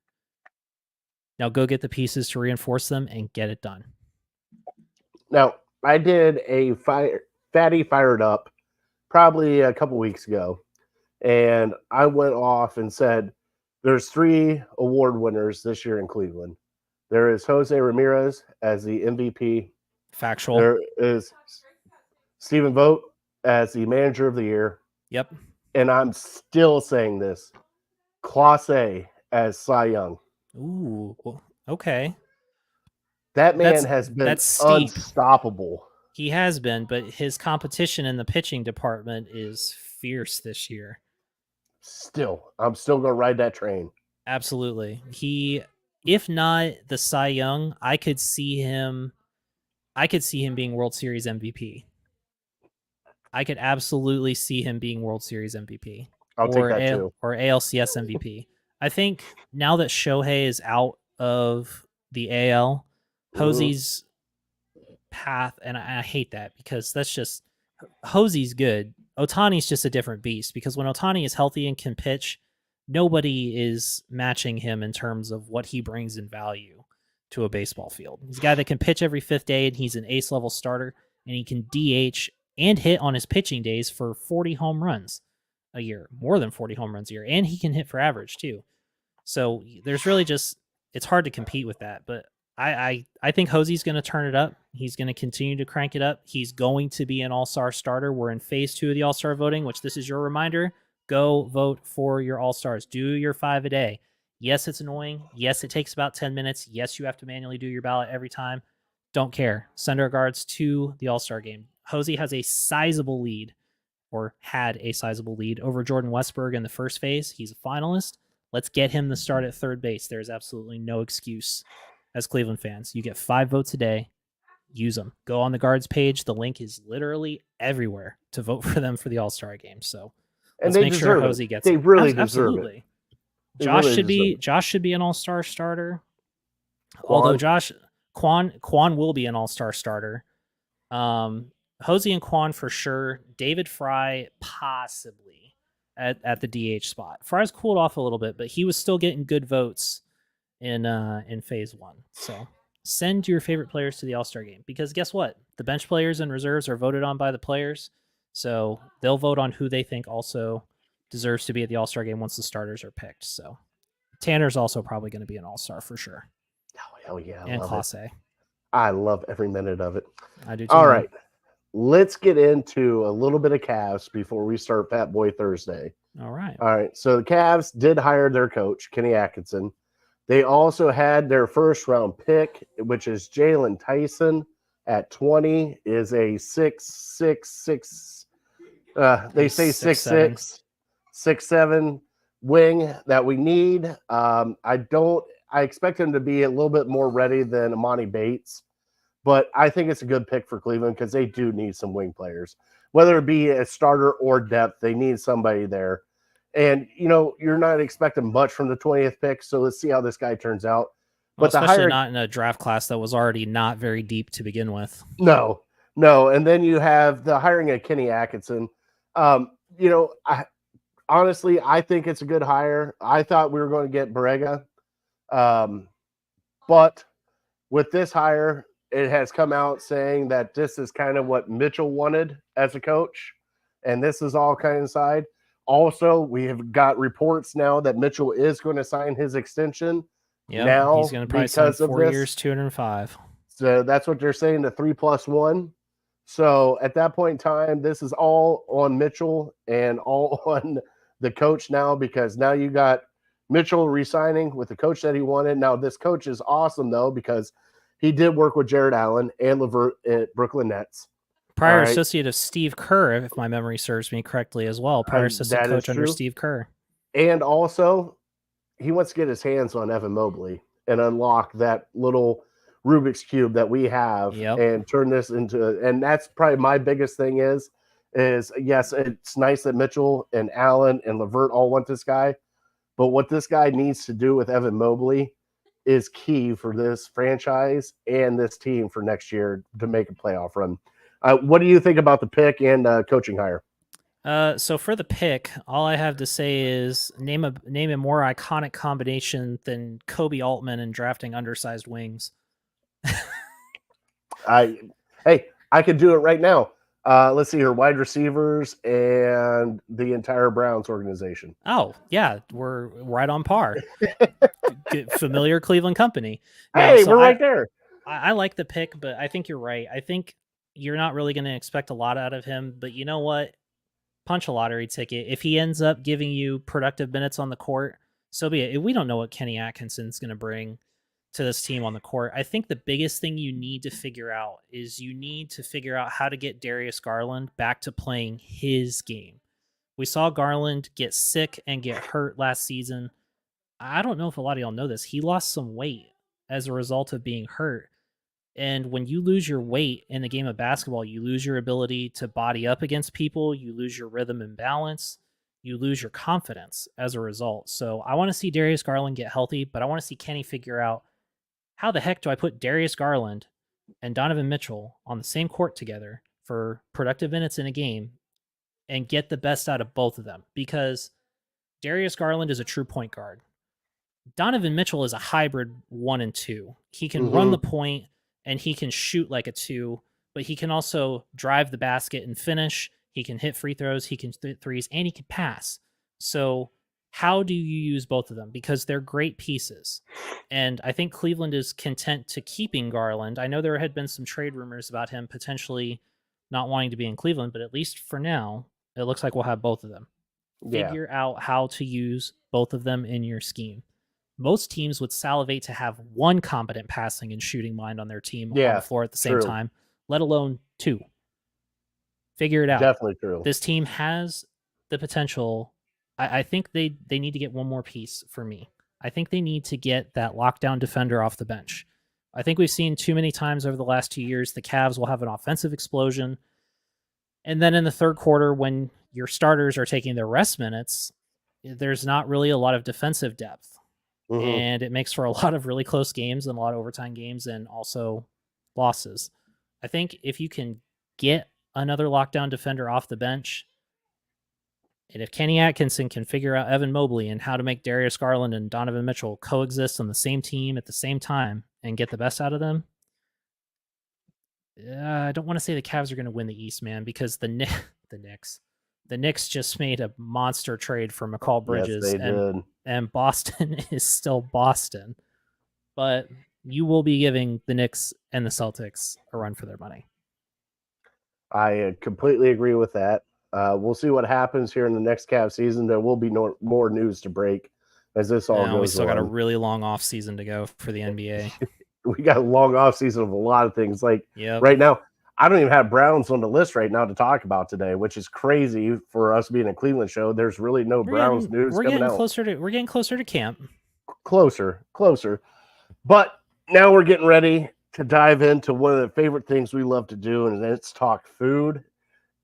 Now go get the pieces to reinforce them and get it done. Now, I did a Fatty Fired Up probably a couple weeks ago, and I went off and said there's 3 award winners this year in Cleveland. There is Jose Ramirez as the MVP. Factual. There is Stephen Vogt as the manager of the year. Yep. And I'm still saying this. Clase as Cy Young. Ooh, okay. That man has been unstoppable. He has been, but his competition in the pitching department is fierce this year. I'm still going to ride that train. Absolutely. if not the Cy Young, I could see him being World Series MVP. I could absolutely see him being World Series MVP I'll take that too. or ALCS MVP. I think now that Shohei is out of the AL, Hosey's path, and I hate that because that's just Hosey's good. Otani's just a different beast because when Otani is healthy and can pitch, nobody is matching him in terms of what he brings in value to a baseball field. He's a guy that can pitch every fifth day, and he's an ace level starter, and he can DH and hit on his pitching days for 40 home runs a year, more than 40 home runs a year, and he can hit for average too. So there's really just, it's hard to compete with that. But I think Hosey's going to turn it up. He's going to continue to crank it up. He's going to be an all-star starter. We're in phase 2 of the all-star voting, which this is your reminder. Go vote for your all-stars. Do your 5 a day. Yes, it's annoying. Yes, it takes about 10 minutes. Yes, you have to manually do your ballot every time. Don't care. Send our regards to the all-star game. Hosey has a sizable lead, or had a sizable lead, over Jordan Westberg in the first phase. He's a finalist. Let's get him the start at third base. There's absolutely no excuse as Cleveland fans. You get 5 votes a day. Use them. Go on the guards page. The link is literally everywhere to vote for them for the all-star game. So let's make sure Hosey gets it. They really deserve it. Josh should be an all-star starter. Although Quan will be an all-star starter. Hosey and Quan for sure. David Fry possibly at the DH spot. Fry's cooled off a little bit, but he was still getting good votes in phase 1. So send your favorite players to the All-Star game, because guess what? The bench players and reserves are voted on by the players. So they'll vote on who they think also deserves to be at the All-Star game once the starters are picked. So Tanner's also probably going to be an All-Star for sure. Oh, hell yeah. And Class A. I love every minute of it. I do too. All right. Let's get into a little bit of Cavs before we start Fat Boy Thursday. All right. All right. So the Cavs did hire their coach, Kenny Atkinson. They also had their first round pick, which is Jalen Tyson at 20, is a 6'6", they say 6'6", 6'7" wing that we need. I expect him to be a little bit more ready than Amani Bates, but I think it's a good pick for Cleveland because they do need some wing players. Whether it be a starter or depth, they need somebody there. And, you're not expecting much from the 20th pick, so let's see how this guy turns out. But especially not in a draft class that was already not very deep to begin with. No. And then you have the hiring of Kenny Atkinson. Honestly, I think it's a good hire. I thought we were going to get Barrega. But with this hire, it has come out saying that this is kind of what Mitchell wanted as a coach. And this is all kind of side. Also, we have got reports now that Mitchell is going to sign his extension. Yeah, now he's going to probably sign 4 years, 205. So that's what they're saying, the 3+1. So at that point in time, this is all on Mitchell and all on the coach now, because now you got Mitchell re-signing with the coach that he wanted. Now this coach is awesome though, because he did work with Jared Allen and LeVert at Brooklyn Nets. Prior associate of Steve Kerr, if my memory serves me correctly as well. Prior assistant coach under Steve Kerr. And also, he wants to get his hands on Evan Mobley and unlock that little Rubik's Cube that we have and turn this into, and that's probably my biggest thing is yes, it's nice that Mitchell and Allen and LeVert all want this guy, but what this guy needs to do with Evan Mobley is key for this franchise and this team for next year to make a playoff run. What do you think about the pick and coaching hire? So for the pick, all I have to say is name a more iconic combination than Kobe Altman and drafting undersized wings. I could do it right now. Let's see here, wide receivers and the entire Browns organization. Oh yeah, we're right on par. Familiar Cleveland company. Hey, so we're right there. I like the pick, but I think you're right. I think you're not really going to expect a lot out of him, but you know what? Punch a lottery ticket. If he ends up giving you productive minutes on the court, so be it. We don't know what Kenny Atkinson's going to bring to this team on the court. I think the biggest thing you need to figure out is you need to figure out how to get Darius Garland back to playing his game. We saw Garland get sick and get hurt last season. I don't know if a lot of y'all know this. He lost some weight as a result of being hurt. And when you lose your weight in the game of basketball, you lose your ability to body up against people, you lose your rhythm and balance, you lose your confidence as a result. So I want to see Darius Garland get healthy, but I want to see Kenny figure out how the heck do I put Darius Garland and Donovan Mitchell on the same court together for productive minutes in a game and get the best out of both of them, because Darius Garland is a true point guard. Donovan Mitchell is a hybrid 1 and 2. He can run the point and he can shoot like a 2, but he can also drive the basket and finish. He can hit free throws, he can hit threes, and he can pass. So how do you use both of them? Because they're great pieces. And I think Cleveland is content to keeping Garland. I know there had been some trade rumors about him potentially not wanting to be in Cleveland, but at least for now, it looks like we'll have both of them. Yeah. Figure out how to use both of them in your scheme. Most teams would salivate to have one competent passing and shooting mind on their team on the floor at the same time, let alone two. Figure it out. Definitely true. This team has the potential. I think they need to get one more piece for me. I think they need to get that lockdown defender off the bench. I think we've seen too many times over the last 2 years the Cavs will have an offensive explosion, and then in the third quarter, when your starters are taking their rest minutes, there's not really a lot of defensive depth. And it makes for a lot of really close games and a lot of overtime games and also losses. I think if you can get another lockdown defender off the bench, and if Kenny Atkinson can figure out Evan Mobley and how to make Darius Garland and Donovan Mitchell coexist on the same team at the same time and get the best out of them, I don't want to say the Cavs are going to win the East, man, because the Knicks just made a monster trade for McCall Bridges. Yes, they did. And Boston is still Boston. But you will be giving the Knicks and the Celtics a run for their money. I completely agree with that. We'll see what happens here in the next Cavs season. There will be more news to break as this all goes. We still got a really long off season to go for the NBA. We got a long off season of a lot of things. Like right now, I don't even have Browns on the list right now to talk about today, which is crazy for us being a Cleveland show. There's really no Browns news coming out. We're getting closer to camp. Closer. But now we're getting ready to dive into one of the favorite things we love to do, and it's talk food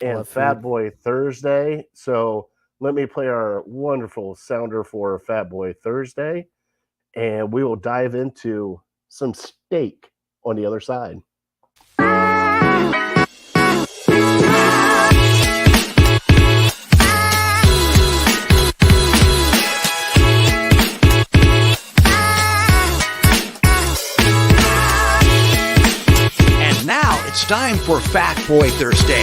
and Fat Boy Thursday. So let me play our wonderful sounder for Fat Boy Thursday, and we will dive into some steak on the other side. And now it's time for Fat Boy Thursday.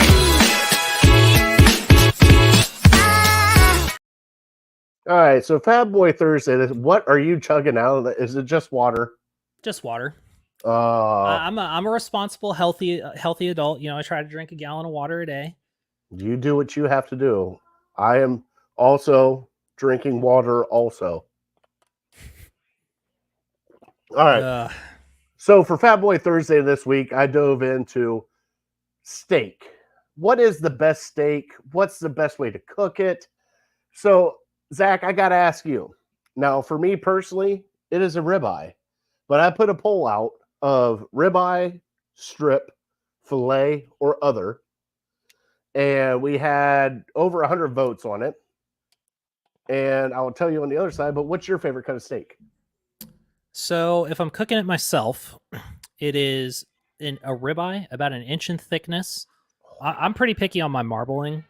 All right, so Fat Boy Thursday, what are you chugging out? Is it just water? Just water. I'm a responsible, healthy adult. I try to drink a gallon of water a day. You do what you have to do. I am also drinking water also. All right. So for Fat Boy Thursday this week, I dove into steak. What is the best steak? What's the best way to cook it? So, Zach, I got to ask you. Now, for me personally, it is a ribeye. But I put a poll out of ribeye, strip, filet, or other. And we had over 100 votes on it. And I will tell you on the other side, but what's your favorite kind of steak? So if I'm cooking it myself, it is a ribeye, about an inch in thickness. I'm pretty picky on my marbling.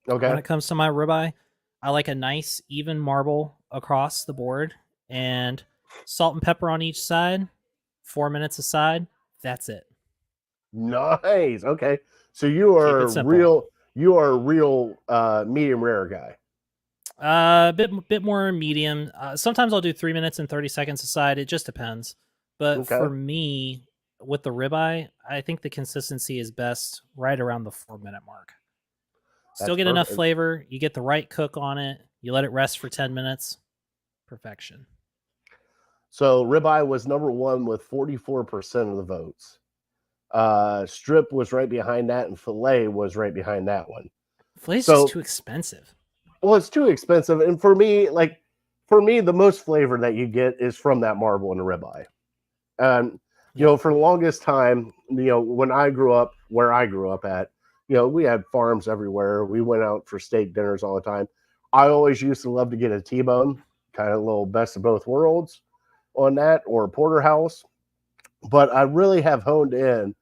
Okay. When it comes to my ribeye, I like a nice, even marble across the board. And salt and pepper on each side, 4 minutes aside. That's it. Nice. Okay. So you are a real medium rare guy. A bit more medium. Sometimes I'll do 3 minutes and 30 seconds aside. It just depends. But for me, with the ribeye, I think the consistency is best right around the 4 minute mark. Still get enough flavor. You get the right cook on it. You let it rest for 10 minutes. Perfection. So ribeye was number one with 44% of the votes. Strip was right behind that, and filet was right behind that one. Filet's just too expensive. Well, it's too expensive. And for me, like for me, the most flavor that you get is from that marble and the ribeye. You know, for the longest time, you know, when I grew up, where I grew up at, you know, we had farms everywhere. We went out for steak dinners all the time. I always used to love to get a T-bone, kind of a little best of both worlds on that, or a porterhouse. But I really have honed in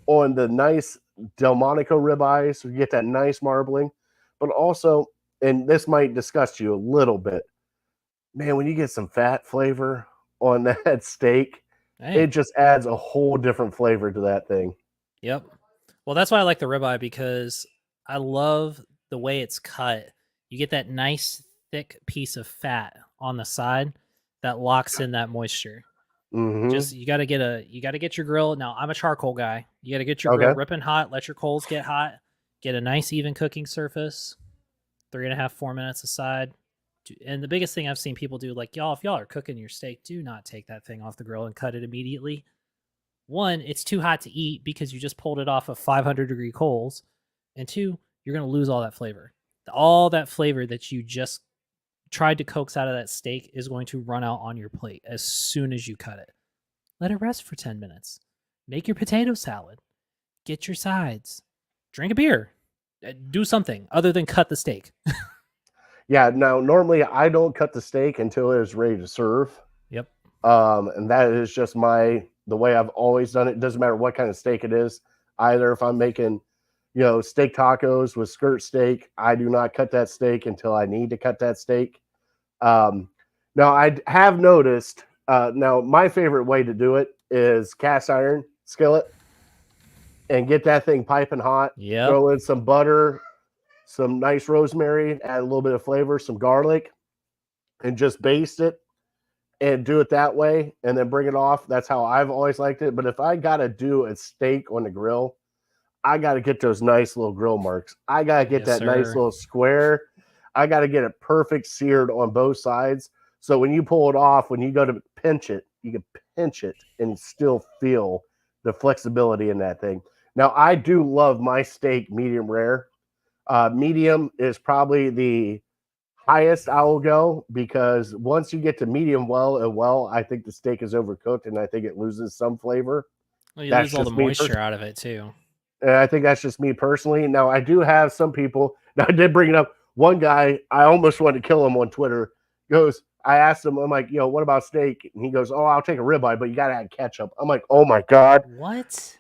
on the nice Delmonico ribeyes. So you get that nice marbling, but also, and this might disgust you a little bit, man, when you get some fat flavor on that steak, Hey. it just adds a whole different flavor to that thing. Yep. Well, that's why I like the ribeye, because I love the way it's cut. You get that nice thick piece of fat on the side that locks in that moisture. Mm-hmm. Just you got to get your grill. Now, I'm a charcoal guy. You got to get your grill Okay. ripping hot, let your coals get hot, get a nice even cooking surface. 3.5, 4 minutes aside. And the biggest thing I've seen people do, like, y'all, if y'all are cooking your steak, do not take that thing off the grill and cut it immediately. One, it's too hot to eat because you just pulled it off of 500-degree coals. And two, you're going to lose all that flavor. All that flavor that you just tried to coax out of that steak is going to run out on your plate as soon as you cut it. Let it rest for 10 minutes. Make your potato salad. Get your sides. Drink a beer. Do something other than cut the steak. Yeah. Now, normally I don't cut the steak until it is ready to serve. Yep. And that is just the way I've always done it. It doesn't matter what kind of steak it is. Either if I'm making, you know, steak tacos with skirt steak, I do not cut that steak until I need to cut that steak. Now I have noticed, now my favorite way to do it is cast iron skillet and get that thing piping hot. Yep. Throw in some butter, some nice rosemary, add a little bit of flavor, some garlic, and just baste it and do it that way and then bring it off. That's how I've always liked it. But if I got to do a steak on the grill, I got to get those nice little grill marks. I got to get Yes, that nice sir. little square. I got to get it perfect seared on both sides. So when you pull it off, when you go to pinch it, you can pinch it and still feel the flexibility in that thing. Now, I do love my steak medium rare. Medium is probably the highest I will go, because once you get to medium well, I think the steak is overcooked and I think it loses some flavor. Well, you That's lose all the just me moisture out of it too. And I think that's just me personally. Now, I do have some people. Now, I did bring it up. One guy, I almost wanted to kill him on Twitter. I asked him, I'm like, you know, what about steak? And he goes, oh, I'll take a ribeye, but you got to add ketchup. I'm like, oh my God. What?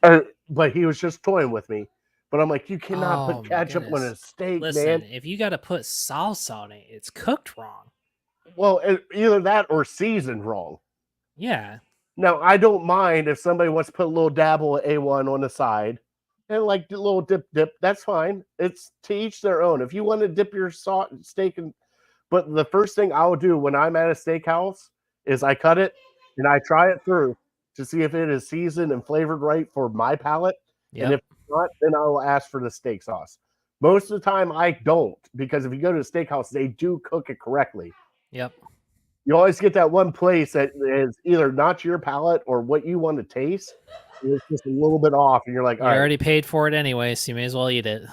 But he was just toying with me. But I'm like, you cannot Oh, put my ketchup on a goodness. steak, Listen, man. if you got to put sauce on it, it's cooked wrong. Well, either that or seasoned wrong. Yeah. Now, I don't mind if somebody wants to put a little dabble of A1 on the side and like a little dip. That's fine. It's to each their own. If you want to dip your steak in. But the first thing I will do when I'm at a steakhouse is I cut it and I try it through to see if it is seasoned and flavored right for my palate. Yep. And if not, then I will ask for the steak sauce. Most of the time I don't, because if you go to a steakhouse, they do cook it correctly. Yep. You always get that one place that is either not your palate or what you want to taste. It's just a little bit off, and you're like, You all right, already paid for it anyway, so you may as well eat it.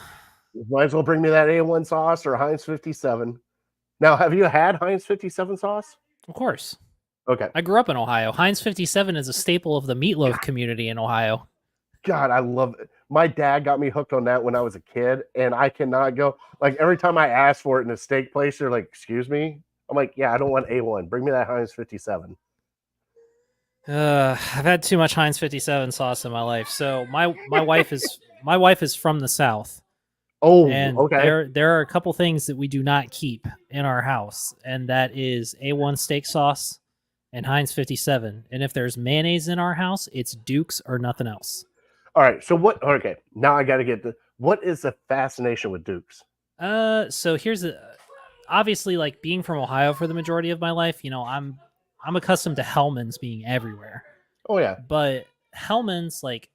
might as well bring me that A1 sauce or Heinz 57. Now, have you had Heinz 57 sauce? Of course. Okay. I grew up in Ohio. Heinz 57 is a staple of the meatloaf community in Ohio. God, I love it. My dad got me hooked on that when I was a kid, and I cannot go. Like, every time I ask for it in a steak place, they're like, excuse me? I'm like, yeah, I don't want A1. Bring me that Heinz 57. I've had too much Heinz 57 sauce in my life. So my wife is from the South. Oh, And okay. there are a couple things that we do not keep in our house, and that is A1 steak sauce and Heinz 57. And if there's mayonnaise in our house, it's Duke's or nothing else. All right. So what? Okay. Now I got to get what is the fascination with Dukes? So here's obviously, like, being from Ohio for the majority of my life, you know, I'm accustomed to Hellman's being everywhere. Oh yeah. But Hellman's, like,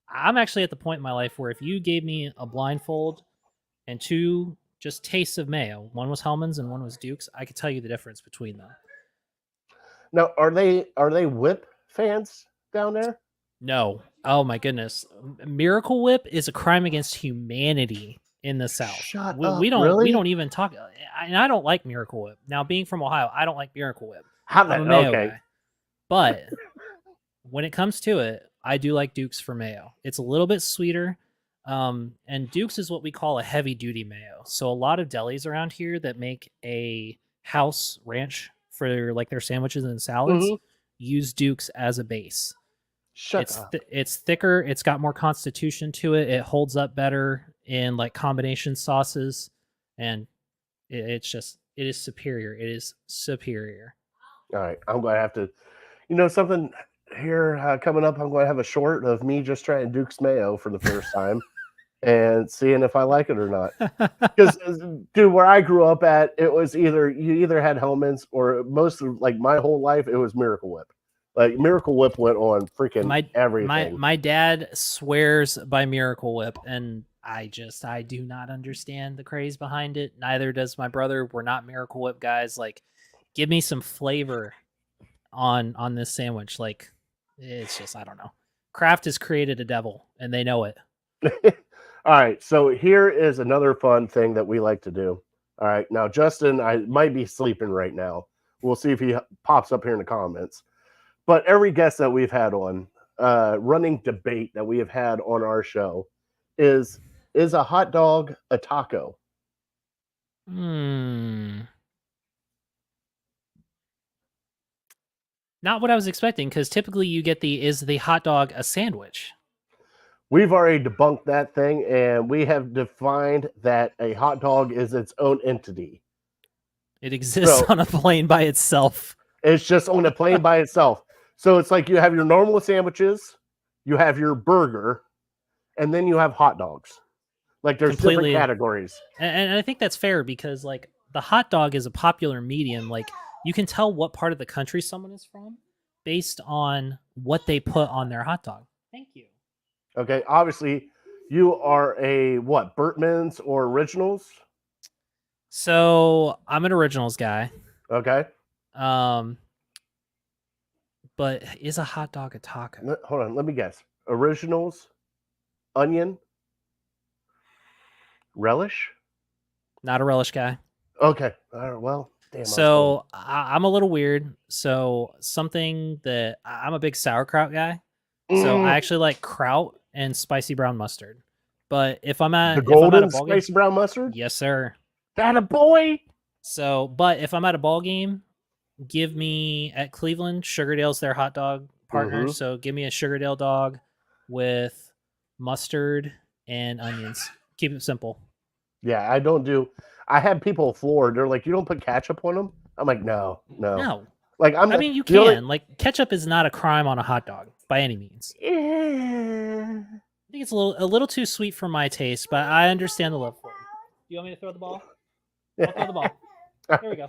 I'm actually at the point in my life where if you gave me a blindfold and two just tastes of mayo, one was Hellman's and one was Duke's, I could tell you the difference between them. Now, are they whip fans down there? No. Oh my goodness. Miracle Whip is a crime against humanity in the South. Shut we, up, we don't really? we don't even talk. And I don't like Miracle Whip. Now, being from Ohio, I don't like Miracle Whip. How I'm a that? mayo Okay. guy. But when it comes to it, I do like Duke's for mayo. It's a little bit sweeter. And Duke's is what we call a heavy duty mayo. So a lot of delis around here that make a house ranch for like their sandwiches and salads Mhm. use Duke's as a base. Shut up. It's thicker. It's got more constitution to it. It holds up better in like combination sauces, and it is superior. It is superior. All right, I'm going to have to. Something here coming up. I'm going to have a short of me just trying Duke's mayo for the first time and seeing if I like it or not. Because, dude, where I grew up at, it was you either had Hellman's or most of like my whole life it was Miracle Whip. Like Miracle Whip went on freaking everything. My dad swears by Miracle Whip, and I do not understand the craze behind it. Neither does my brother. We're not Miracle Whip guys. Like, give me some flavor on this sandwich. Like, it's just, I don't know. Kraft has created a devil, and they know it. All right, so here is another fun thing that we like to do. All right, now Justin, I might be sleeping right now. We'll see if he pops up here in the comments. But every guest that we've had on, running debate that we have had on our show is a hot dog a taco? Not what I was expecting, because typically you get is the hot dog a sandwich? We've already debunked that thing, and we have defined that a hot dog is its own entity. It exists on a plane by itself. It's just on a plane by itself. So it's like you have your normal sandwiches, you have your burger, and then you have hot dogs. Like there's different categories. And I think that's fair because like the hot dog is a popular medium. Like you can tell what part of the country someone is from based on what they put on their hot dog. Thank you. Okay, obviously you are a what, Burtman's or Originals? So I'm an Originals guy. Okay. But is a hot dog a taco? Hold on, let me guess. Originals, onion, relish? Not a relish guy. Okay. All right, well, damn. So I'm a little weird. So something that I'm a big sauerkraut guy. So I actually like kraut and spicy brown mustard. But if I'm at the golden spicy brown mustard, yes, sir. That a boy. So, but if I'm at a ball game, give me at Cleveland, Sugardale's their hot dog partner. So give me a Sugardale dog with mustard and onions. Keep it simple. Yeah, I had people floored. They're like, you don't put ketchup on them? I'm like, no. Like I mean, you can. Like, ketchup is not a crime on a hot dog by any means. Yeah. I think it's a little too sweet for my taste, but I understand the love for it. Do you want me to throw the ball? I'll throw the ball. Here we go.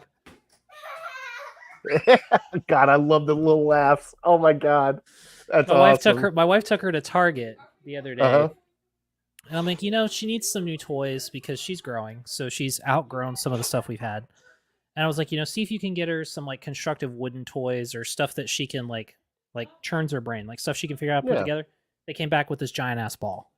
God, I love the little laughs. Oh my God, that's awesome. My wife took her to Target the other day, and I'm like, she needs some new toys because she's growing, so she's outgrown some of the stuff we've had. And I was like, see if you can get her some like constructive wooden toys or stuff that she can like churns her brain, like stuff she can figure out how to put together. They came back with this giant ass ball.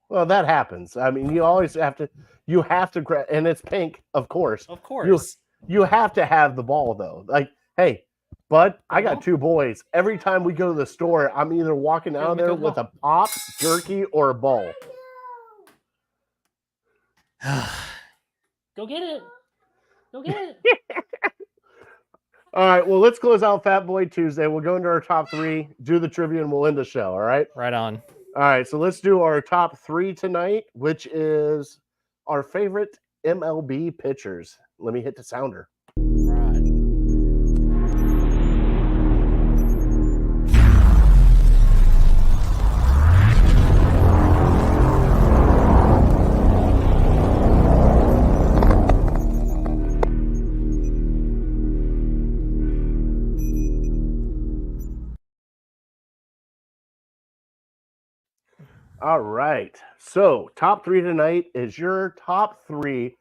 Well, that happens. I mean, you always have to. You have to, and it's pink, of course. Of course. You have to have the ball though. Like, hey, bud, I got two boys. Every time we go to the store, I'm either walking out of there with a pop, jerky, or a ball. Go get it. Go get it. All right, well, let's close out Fat Boy Tuesday. We'll go into our top three, do the trivia, and we'll end the show, all right? Right on. All right, so let's do our top three tonight, which is our favorite MLB pitchers. Let me hit the sounder. Right. All right. So, top three tonight is your top three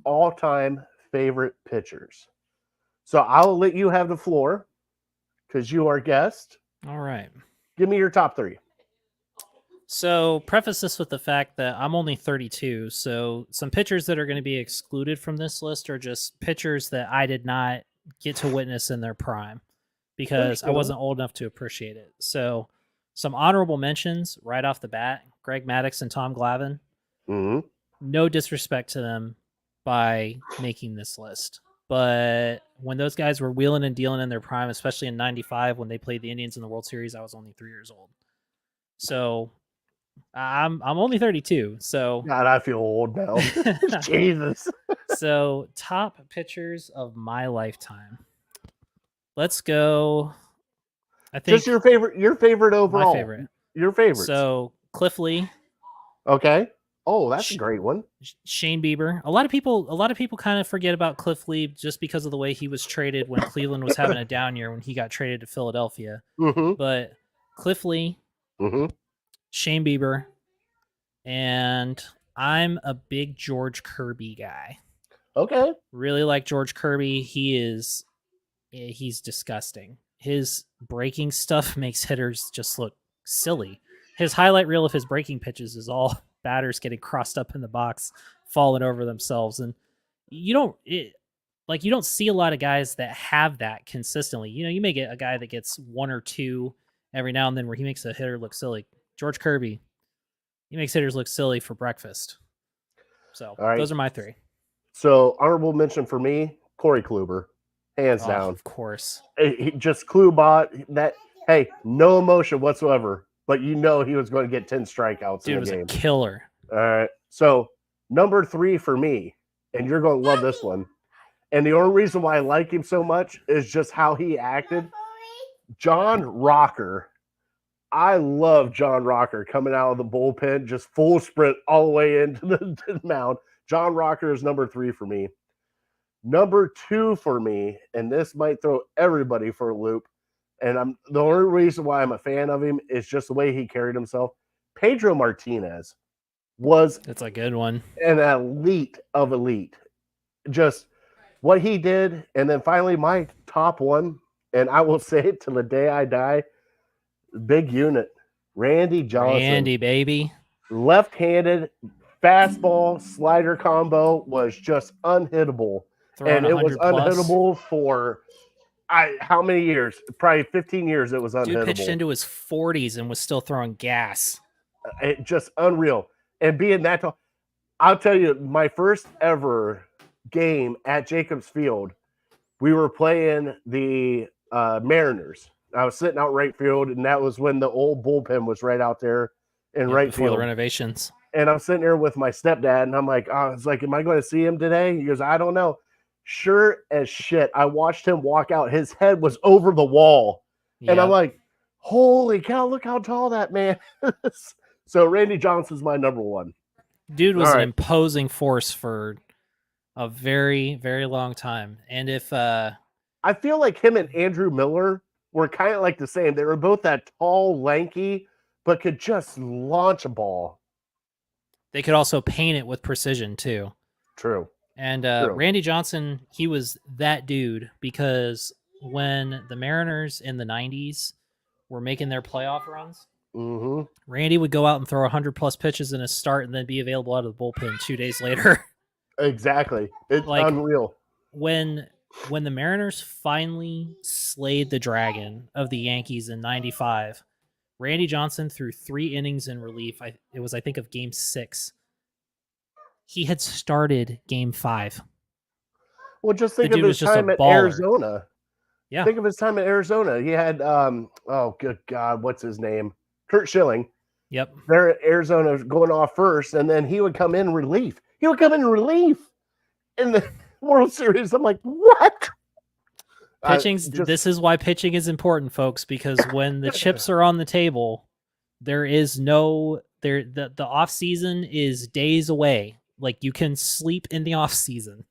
all-time favorite pitchers. So, I'll let you have the floor because you are guest. All right. Give me your top three. So, preface this with the fact that I'm only 32. So, some pitchers that are going to be excluded from this list are just pitchers that I did not get to witness in their prime because I wasn't old enough to appreciate it. So, some honorable mentions right off the bat: Greg Maddux and Tom Glavine. Mm-hmm. No disrespect to them by making this list. But when those guys were wheeling and dealing in their prime, especially in 95 when they played the Indians in the World Series, I was only 3 years old. So I'm only 32. So God, I feel old now. Jesus. So top pitchers of my lifetime. Let's go. I think Just your favorite overall. my favorite. Your favorite. So Cliff Lee. Okay. Oh, that's a great one. Shane Bieber. A lot of people kind of forget about Cliff Lee just because of the way he was traded when Cleveland was having a down year when he got traded to Philadelphia. Mm-hmm. But Cliff Lee, Shane Bieber, and I'm a big George Kirby guy. Okay. Really like George Kirby. He's disgusting. His breaking stuff makes hitters just look silly. His highlight reel of his breaking pitches is all batters getting crossed up in the box, falling over themselves, and you don't see a lot of guys that have that consistently. You know, you may get a guy that gets one or two every now and then where he makes a hitter look silly. George Kirby, he makes hitters look silly for breakfast. So those are my three. So honorable mention for me, Corey Kluber, hands down. Of course. He just Klubot that. Hey, no emotion whatsoever, but you know he was going to get 10 strikeouts in the game. Dude was a killer. All right. So number 3 for me, and you're going to love this one. And the only reason why I like him so much is just how he acted. John Rocker. I love John Rocker coming out of the bullpen, just full sprint all the way into the mound. John Rocker is number 3 for me. Number 2 for me, and this might throw everybody for a loop, and the only reason why I'm a fan of him is just the way he carried himself. Pedro Martinez was That's a good one. An elite of elite. Just what he did, and then finally my top one, and I will say it till the day I die, big unit, Randy Johnson. Randy, baby. Left-handed fastball slider combo was just unhittable. And it was unhittable for how many years? Probably 15 years it was unhittable. Dude pitched into his 40s and was still throwing gas. It just unreal. And being that tall, I'll tell you, my first ever game at Jacobs Field, we were playing the Mariners. I was sitting out right field, and that was when the old bullpen was right out there in right before field. The renovations. And I'm sitting there with my stepdad, and I'm like, am I going to see him today? He goes, I don't know. Sure as shit, I watched him walk out. His head was over the wall. And I'm like, holy cow, look how tall that man is. So Randy Johnson's my number 1. Dude was an imposing force for a very, very long time. And if I feel like him and Andrew Miller were kind of like the same. They were both that tall, lanky, but could just launch a ball. They could also paint it with precision too. True. And Randy Johnson, he was that dude because when the Mariners in the 90s were making their playoff runs, Randy would go out and throw 100+ pitches in a start and then be available out of the bullpen 2 days later. Exactly. It's like, unreal. When the Mariners finally slayed the dragon of the Yankees in 95, Randy Johnson threw 3 innings in relief. It was, I think, of Game 6. He had started Game 5. Well, just think of his time at Arizona. Yeah. Think of his time at Arizona. He had, oh, good God, what's his name? Kurt Schilling. Yep. They're at Arizona going off first, and then he would come in relief. He would come in relief in the World Series. I'm like, what? This is why pitching is important, folks, because when the chips are on the table, there is the off season is days away. Like, you can sleep in the off season.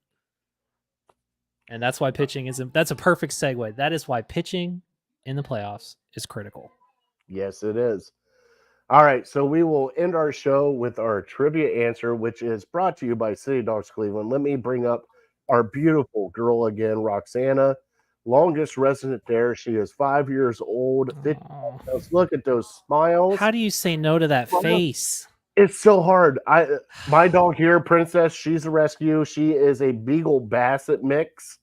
And that's why pitching that's a perfect segue. That is why pitching in the playoffs is critical. Yes, it is. All right, so we will end our show with our trivia answer, which is brought to you by City Dogs Cleveland. Let me bring up our beautiful girl again, Roxana. longest resident there. She is 5 years old. Oh. Let's look at those smiles. How do you say no to that face? It's so hard. My dog here, Princess, she's a rescue. She is a Beagle Basset mix.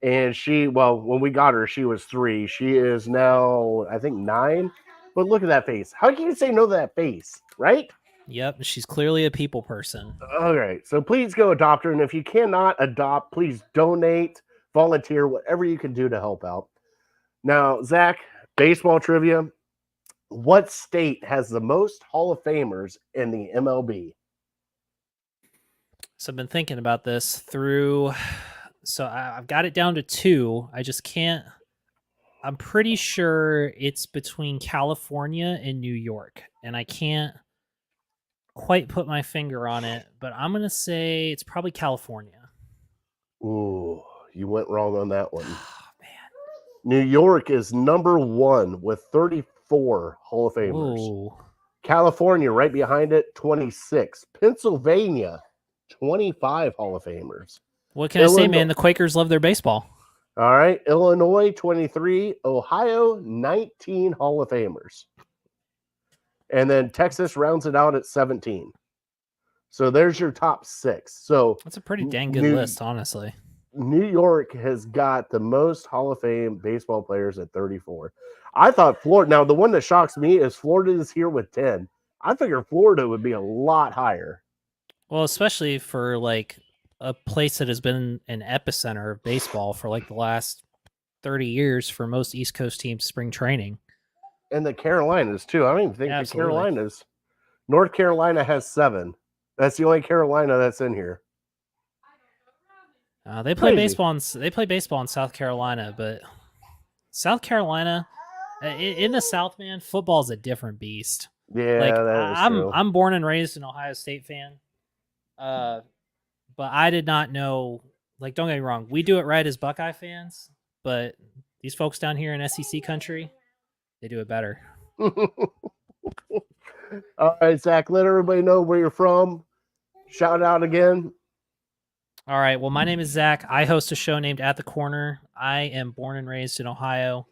And when we got her, she was 3. She is now, I think, 9. But look at that face. How can you say no to that face, right? Yep, she's clearly a people person. All right. So please go adopt her. And if you cannot adopt, please donate, volunteer, whatever you can do to help out. Now, Zach, baseball trivia. What state has the most Hall of Famers in the MLB? So I've been thinking about this through. So I've got it down to 2. I just can't. I'm pretty sure it's between California and New York, and I can't quite put my finger on it, but I'm going to say it's probably California. Ooh, you went wrong on that one. Oh, man. New York is number 1 with 34 Hall of Famers. Ooh. California, right behind it, 26. Pennsylvania, 25 Hall of Famers. What can I say, man? The Quakers love their baseball. All right. Illinois, 23. Ohio, 19 Hall of Famers. And then Texas rounds it out at 17. So there's your top 6. So that's a pretty dang good list, honestly. New York has got the most Hall of Fame baseball players at 34. I thought Florida, now the one that shocks me is Florida is here with 10. I figured Florida would be a lot higher. Well, especially for like a place that has been an epicenter of baseball for like the last 30 years for most East Coast teams spring training. And the Carolinas, too. I don't even think the Carolinas. North Carolina has 7. That's the only Carolina that's in here. They play baseball in South Carolina, but South Carolina, in the South, man, football's a different beast. Yeah, like that is true. I'm born and raised an Ohio State fan. But I did not know, like, don't get me wrong, we do it right as Buckeye fans, but these folks down here in SEC country, they do it better. All right, Zach, let everybody know where you're from. Shout out again. All right, well, my name is Zach. I host a show named At the Corner. I am born and raised in Ohio.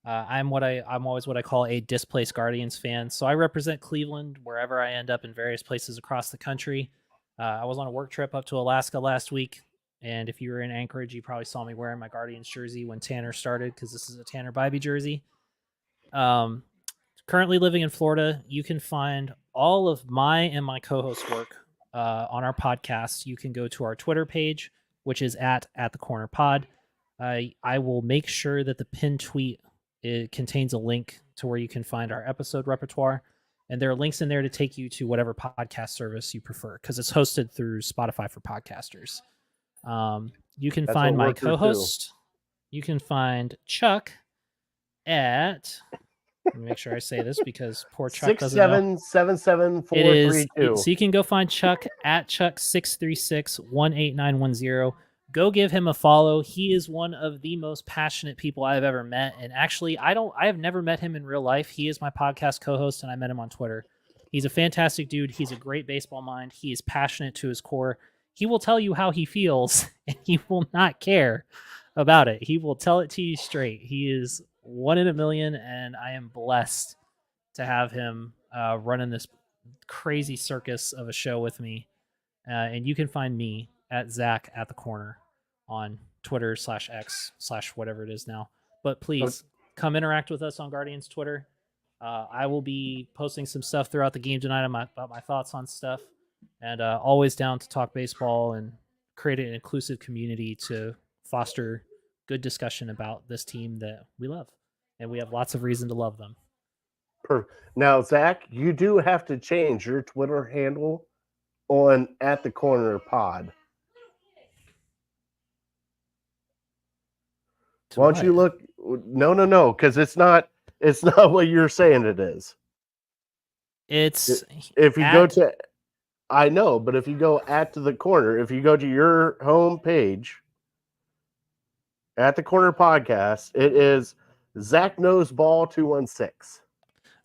I'm always what I call a displaced Guardians fan. So I represent Cleveland wherever I end up in various places across the country. I was on a work trip up to Alaska last week, and if you were in Anchorage, you probably saw me wearing my Guardians jersey when Tanner started, because this is a Tanner Bybee jersey. Currently living in Florida. You can find all of my and my co-host work on our podcast. You can go to our Twitter page, which is at the corner pod. I will make sure that the pinned tweet contains a link to where you can find our episode repertoire. And there are links in there to take you to whatever podcast service you prefer, because it's hosted through Spotify for podcasters. You can find my co-host. You can find Chuck at... Let me make sure I say this because poor Chuck doesn't know. 6777432. So you can go find Chuck at Chuck636-18910. Go give him a follow. He is one of the most passionate people I've ever met. And actually, I have never met him in real life. He is my podcast co-host, and I met him on Twitter. He's a fantastic dude. He's a great baseball mind. He is passionate to his core. He will tell you how he feels, and he will not care about it. He will tell it to you straight. He is 1 in a million, and I am blessed to have him running this crazy circus of a show with me. And you can find me at Zach at the Corner on Twitter /X/ whatever it is now. But please come interact with us on Guardians Twitter. I will be posting some stuff throughout the game tonight about my thoughts on stuff, and always down to talk baseball and create an inclusive community to foster good discussion about this team that we love, and we have lots of reason to love them. Perfect. Now, Zach, you do have to change your Twitter handle on At the Corner Pod. Why don't you look? No, because it's not what you're saying it is. It's if you go to, I know, but if you go at the corner, if you go to your home page, At the Corner Podcast, it is Zach Knows Ball 216.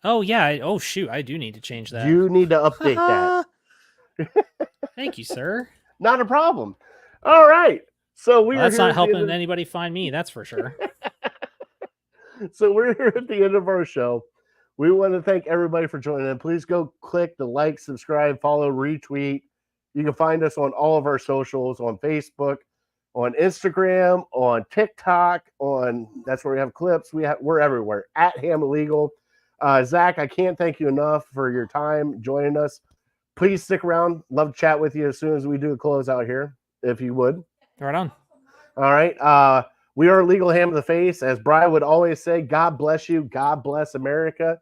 Oh yeah. Oh shoot, I do need to change that. You need to update that. Thank you, sir. Not a problem. All right. So that's not helping anybody find me. That's for sure. So we're here at the end of our show. We want to thank everybody for joining in. Please go click the like, subscribe, follow, retweet. You can find us on all of our socials, on Facebook, on Instagram, on TikTok, that's where we have clips. We're everywhere at Ham Illegal. Zach, I can't thank you enough for your time joining us. Please stick around. Love to chat with you as soon as we do a closeout here, if you would. Right on. All right. We are Legal Ham to the Face. As Brian would always say, God bless you. God bless America.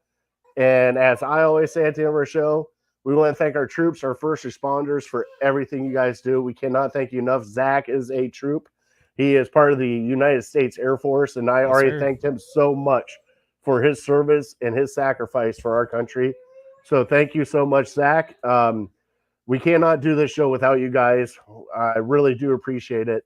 And as I always say at the end of our show, we want to thank our troops, our first responders for everything you guys do. We cannot thank you enough. Zach is a troop. He is part of the United States Air Force, and I already thanked him so much for his service and his sacrifice for our country. So thank you so much, Zach. We cannot do this show without you guys. I really do appreciate it,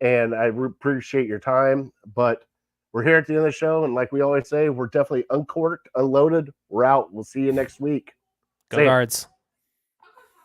and I appreciate your time. But we're here at the end of the show, and like we always say, we're definitely uncorked, unloaded. We're out. We'll see you next week. Go Guards.